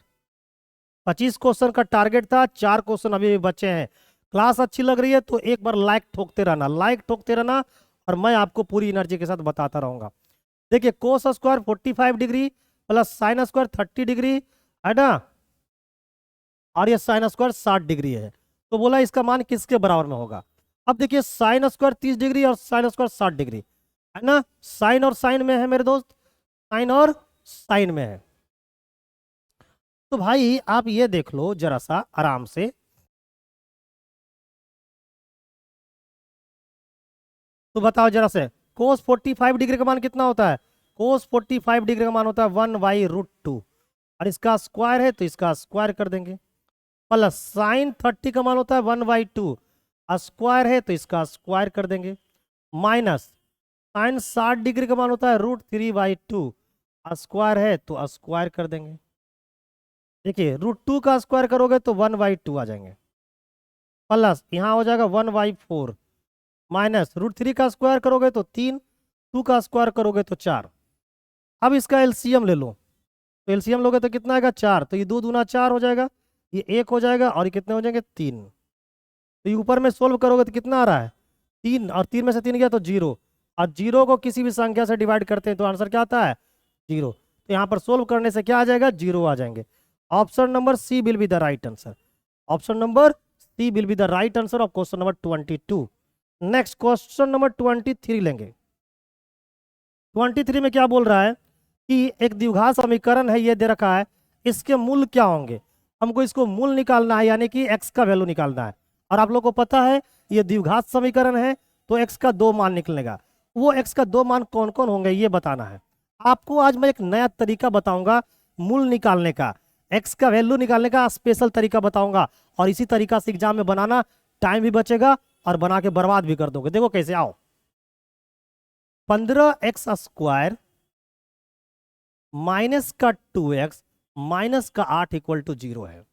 25 क्वेश्चन का टारगेट था, 4 क्वेश्चन अभी भी बचे हैं। क्लास अच्छी लग रही है तो एक बार लाइक ठोकते रहना, लाइक ठोकते रहना, और मैं आपको पूरी एनर्जी के साथ बताता रहूंगा। देखिए cos square 45 degree plus sine square 30 degree है ना, और ये साइन स्क्वायर 60 डिग्री है। तो बोला इसका मान किसके बराबर में होगा। अब देखिए साइन स्क्वायर 30 डिग्री और साइन स्क्वायर 60 डिग्री है ना, साइन और साइन में है मेरे दोस्त, साइन और साइन में है। तो भाई आप ये देख लो जरा सा आराम से, तो बताओ जरा से, कोस 45 डिग्री का मान कितना होता है, कोस 45 डिग्री का मान होता है 1/√2, और इसका स्क्वायर है तो इसका स्क्वायर कर देंगे। प्लस साइन 30 का मान होता है 1/2, स्क्वायर है तो इसका स्क्वायर कर देंगे। माइनस साइन 60 डिग्री का मान होता है √3/2, स्क्वायर है तो स्क्वायर कर देंगे। देखिए √2 का स्क्वायर करोगे तो 1/2 आ जाएंगे, प्लस यहाँ हो जाएगा 1/4, माइनस √3 का स्क्वायर करोगे तो 3, 2 का स्क्वायर करोगे तो 4। अब इसका एलसीएम ले लो, तो एलसीएम लोगे तो कितना आएगा, 4। तो ये 2 दूना 4 हो जाएगा, ये 1 हो जाएगा, और ये कितने हो जाएंगे, 3। तो ये ऊपर में सोल्व करोगे तो कितना आ रहा है, 3, और 3 में से 3 गया तो 0, और 0 को किसी भी संख्या से डिवाइड करते हैं तो आंसर क्या आता है, 0। तो यहाँ पर सोल्व करने से क्या आ जाएगा, 0 आ जाएंगे। Option number C will be the right answer. Option number C will be the right answer of question number 22। Next question number 23 लेंगे। 23 में क्या बोल रहा है कि एक द्विघात समीकरण है, ये दे रखा है, इसके मूल क्या होंगे। हमको इसको मूल निकालना है, यानी कि x का वैल्यू निकालना है। और आप लोग को पता है ये द्विघात समीकरण है तो x का 2 मान निकलेगा। वो x का 2 मान कौन कौन होंगे ये बताना है आपको। आज मैं एक नया तरीका बताऊंगा मूल निकालने का, x का वैल्यू निकालने का स्पेशल तरीका बताऊंगा, और इसी तरीका से एग्जाम में बनाना, टाइम भी बचेगा और बना के बर्बाद भी कर दोगे। देखो कैसे, आओ। 15x² माइनस का 2x माइनस का 8 इक्वल टू 0 है।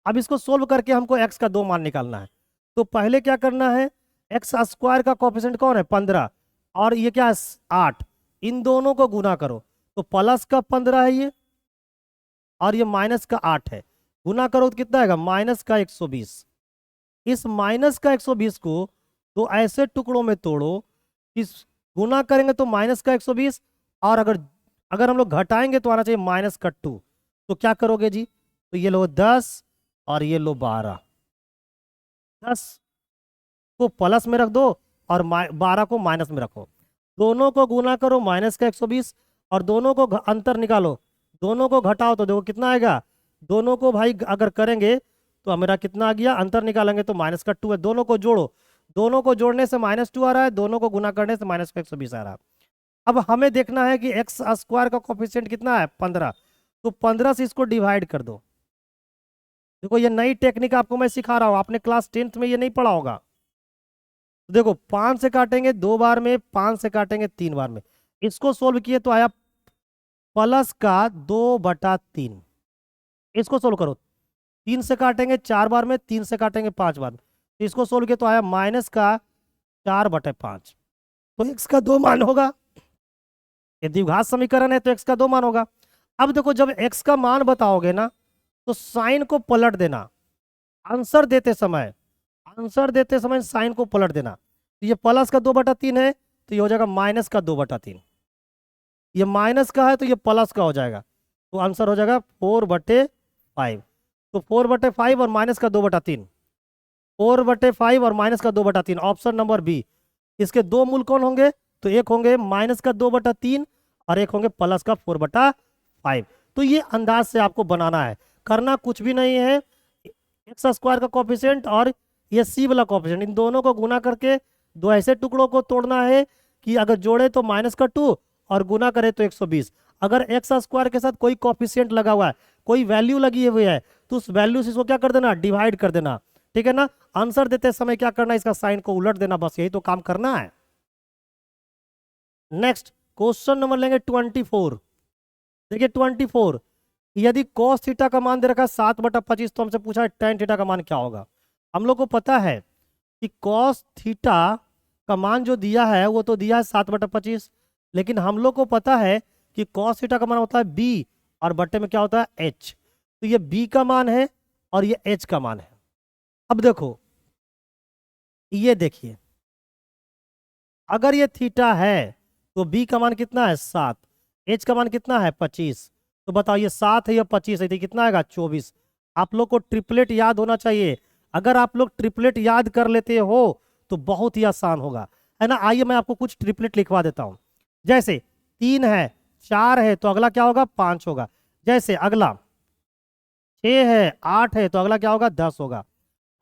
अब इसको सोल्व करके हमको x का 2 मान निकालना है। तो पहले क्या करना है, x² का कोफिशिएंट कौन है, 15, और ये क्या है 8, इन दोनों को गुना करो तो प्लस का 15 है ये, और ये माइनस का 8 है। गुना करो तो कितना आएगा, माइनस का 120। इस माइनस का 120 को तो ऐसे टुकड़ों में तोड़ो, इस गुना करेंगे तो माइनस का 120, और अगर अगर हम लोग घटाएंगे तो आना चाहिए माइनस का 2। तो क्या करोगे जी, तो ये लो 10 और ये लो 12, 10 को प्लस में रख दो और 12 को माइनस में रखो। दोनों को गुना करो माइनस का 120, और दोनों को अंतर निकालो, दोनों को घटाओ तो देखो कितना आएगा। दोनों को भाई अगर करेंगे तो मेरा कितना आ गया, अंतर निकालेंगे तो माइनस का 2 है। दोनों को जोड़ो, दोनों को जोड़ने से -2 आ रहा है, दोनों को गुना करने से माइनस का 120 आ रहा है। अब हमें देखना है कि x² का कोफिशिएंट कितना है, 15। तो 15 से इसको डिवाइड कर दो। देखो ये नई टेक्निक आपको मैं सिखा रहा हूँ, आपने क्लास 10th में ये नहीं पढ़ा होगा। तो देखो 5 से काटेंगे 2 बार में, 5 से काटेंगे 3 बार में। इसको सोल्व किए तो आया प्लस का 2/3। इसको सोल्व करो, 3 से काटेंगे 4 बार में, 3 से काटेंगे 5 बार में। इसको सोल्व किया तो आया माइनस का 4/5। तो x का 2 मान होगा, ये द्विघात समीकरण है तो x का 2 मान होगा। अब देखो जब x का मान बताओगे ना तो साइन को पलट देना, आंसर देते समय, आंसर देते समय साइन को पलट देना। तो ये प्लस का 2/3 है तो ये हो जाएगा माइनस का 2/3। ये माइनस का है तो ये प्लस का हो जाएगा, तो आंसर हो जाएगा 4/5। तो 4/5 और माइनस का 2/3, 4/5 और -2/3, ऑप्शन नंबर बी। इसके दो मूल कौन होंगे? तो एक होंगे -2/3 और एक होंगे +4/5। तो ये अंदाज से आपको बनाना है, करना कुछ भी नहीं है। एक्स स्क्वायर का कोफिशिएंट और ये सी वाला कोफिशिएंट, इन दोनों को गुना करके दो ऐसे टुकड़ों को तोड़ना है कि अगर जोड़े तो -2 और गुना करे तो 120। अगर एक्स स्क्वायर के साथ कोई कोफिशिएंट लगा हुआ है, कोई वैल्यू लगी हुई है, तो उस वैल्यू से इसको क्या कर देना? डिवाइड कर देना। ठीक है ना? आंसर देते समय क्या करना है? इसका साइन को उलट देना, बस यही तो काम करना है। नेक्स्ट क्वेश्चन नंबर लेंगे 24। देखिए 24, यदि cos थीटा का मान दे रखा है 7/25, तो हमसे पूछा है tan थीटा का मान क्या होगा। हम लोग को पता है कि cos थीटा का मान जो दिया है वो तो दिया है 7/25, लेकिन हम लोग को पता है कि cos थीटा का मान होता है b और बट्टे में क्या होता है h। तो ये b का मान है और ये h का मान है। अब देखो, ये देखिए, अगर ये थीटा है तो b का मान कितना है? 7। h का मान कितना है? 25। तो बताओ ये 7 है या 25 है? तो कितना आएगा? 24। आप लोग को ट्रिपलेट याद होना चाहिए। अगर आप लोग ट्रिपलेट याद कर लेते हो तो बहुत ही आसान होगा, है ना? आइए मैं आपको कुछ ट्रिपलेट लिखवा देता हूं। जैसे 3 है, 4 है, तो अगला क्या होगा? 5 होगा। जैसे अगला 6 है, 8 है, तो अगला क्या होगा? 10 होगा,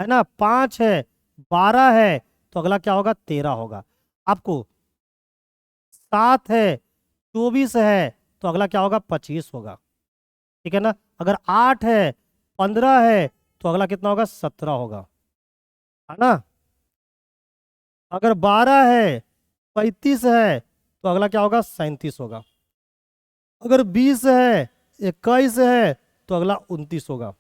है ना? 5 है, 12 है, तो अगला क्या होगा? 13 होगा। आपको 7 है, 24 है, तो अगला क्या होगा? 25 होगा। ठीक है ना? अगर 8 है, 15 है, तो अगला कितना होगा? 17 होगा, है ना? अगर 12 है, 35 है, तो अगला क्या होगा? 37 होगा। अगर 20 है, 21 है, तो अगला 29 होगा।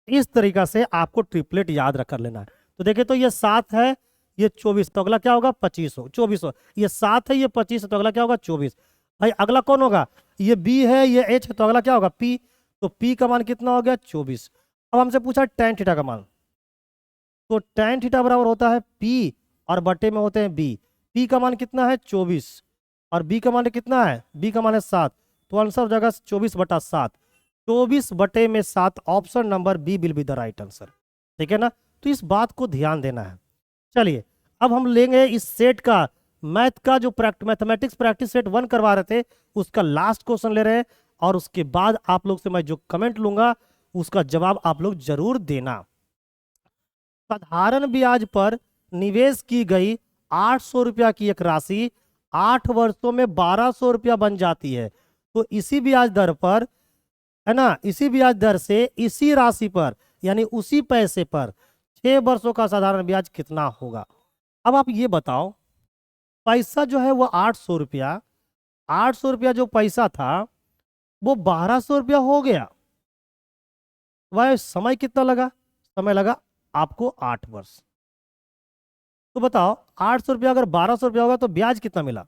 इस तरीका से आपको ट्रिपलेट याद रख कर लेना है। तो देखिए, तो ये 7 है, ये 24, तो अगला क्या होगा? 25 हो, 24 हो। ये 7 है, ये 25 है, तो अगला क्या होगा? 24। भाई अगला कौन होगा? ये बी है, ये एच है, तो अगला क्या होगा? पी। तो पी का मान कितना हो गया? 24। अब हमसे पूछा tan थीटा का मान, तो tan थीटा बराबर होता है पी और बटे में होते हैं बी। पी का मान कितना है? 24 और बी का मान कितना है? बी का मान है 7। तो आंसर हो जाएगा 24/7। 24/7, option number B will be the right answer. ठीक है ना? तो इस बात को ध्यान देना है। चलिए अब हम लेंगे इस सेट का, मैथ का जो मैथमेटिक्स प्रैक्टिस सेट 1 करवा रहे थे उसका लास्ट क्वेश्चन ले रहे हैं, और उसके बाद आप लोग से मैं जो कमेंट लूंगा उसका जवाब आप लोग जरूर देना। साधारण ब्याज पर निवेश की गई 800 रुपया की एक राशि 8 वर्षों में 1200 रुपया बन जाती है। तो इसी ब्याज दर पर, है ना, इसी ब्याज दर से इसी राशि पर यानी उसी पैसे पर 6 वर्षों का साधारण ब्याज कितना होगा? अब आप ये बताओ, पैसा जो है वो 800 रुपया, 800 रुपया जो पैसा था वो 1200 रुपया हो गया। वह समय कितना लगा? समय लगा आपको 8 वर्ष। तो बताओ 800 रुपया अगर 1200 रुपया होगा तो ब्याज कितना मिला?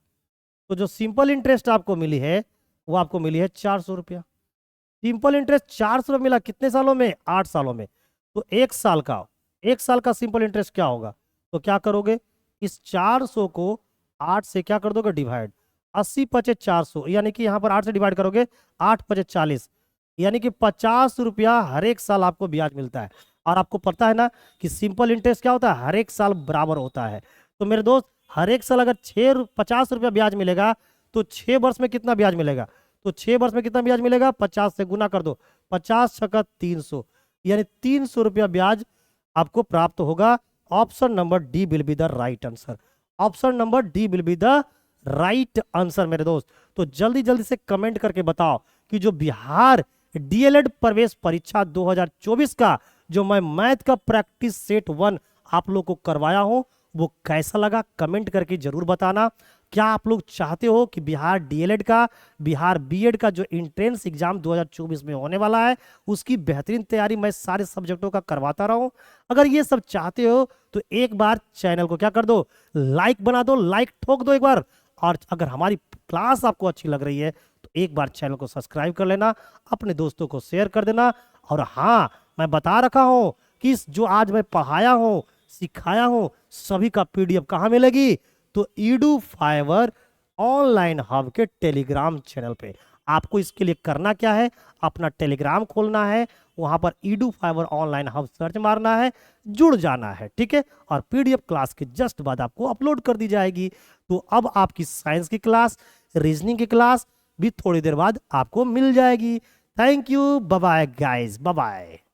तो जो सिंपल इंटरेस्ट आपको मिली है वो आपको मिली है 400 रुपया। सिंपल इंटरेस्ट 400 रुपया मिला कितने सालों में? 8 सालों में। तो एक साल का सिंपल इंटरेस्ट क्या होगा? तो क्या करोगे? इस 400 को 8 से क्या कर दोगे? डिवाइड। 80×5 = 400, यानी कि यहाँ पर 8 से डिवाइड करोगे, 8×5 = 40, यानी कि 50 रुपया हर एक साल आपको ब्याज मिलता है। और आपको पता है ना कि सिंपल इंटरेस्ट क्या होता है? हर एक साल बराबर होता है। तो मेरे दोस्त, हर एक साल अगर 50 रुपया ब्याज मिलेगा तो 6 वर्ष में कितना ब्याज मिलेगा? तो 6 वर्ष में कितना ब्याज मिलेगा? 50 से गुना कर दो, 50×6 = 300, यानी 300 रुपया ब्याज आपको प्राप्त होगा। Option number D will be the right answer. Option number D will be the right answer मेरे दोस्त। तो जल्दी जल्दी से कमेंट करके बताओ कि जो बिहार डीएलएड प्रवेश परीक्षा 2024 का जो मैं मैथ का प्रैक्टिस सेट 1 आप लोग को करवाया हूं वो कैसा लगा? कमेंट करके जरूर बताना। क्या आप लोग चाहते हो कि बिहार डीएलएड का, बिहार बीएड का जो एंट्रेंस एग्जाम 2024 में होने वाला है उसकी बेहतरीन तैयारी मैं सारे सब्जेक्टों का करवाता रहूं? अगर ये सब चाहते हो तो एक बार चैनल को क्या कर दो? लाइक बना दो, लाइक ठोक दो एक बार। और अगर हमारी क्लास आपको अच्छी लग रही है तो एक बार चैनल को सब्सक्राइब कर लेना, अपने दोस्तों को शेयर कर देना। और हाँ, मैं बता रखा हूं कि जो आज मैं पढ़ाया हूं, सिखाया हूं, सभी का पीडीएफ कहाँ मिलेगी? तो edu5ver ऑनलाइन हब के टेलीग्राम चैनल पे। आपको इसके लिए करना क्या है? अपना टेलीग्राम खोलना है, वहां पर Edu Fiver Online Hub search मारना है, जुड़ जाना है, ठीक है। और पीडीएफ क्लास के जस्ट बाद आपको अपलोड कर दी जाएगी। तो अब आपकी साइंस की क्लास, रीजनिंग की क्लास भी थोड़ी देर बाद आपको मिल जाएगी। Thank you, bye bye guys, bye bye.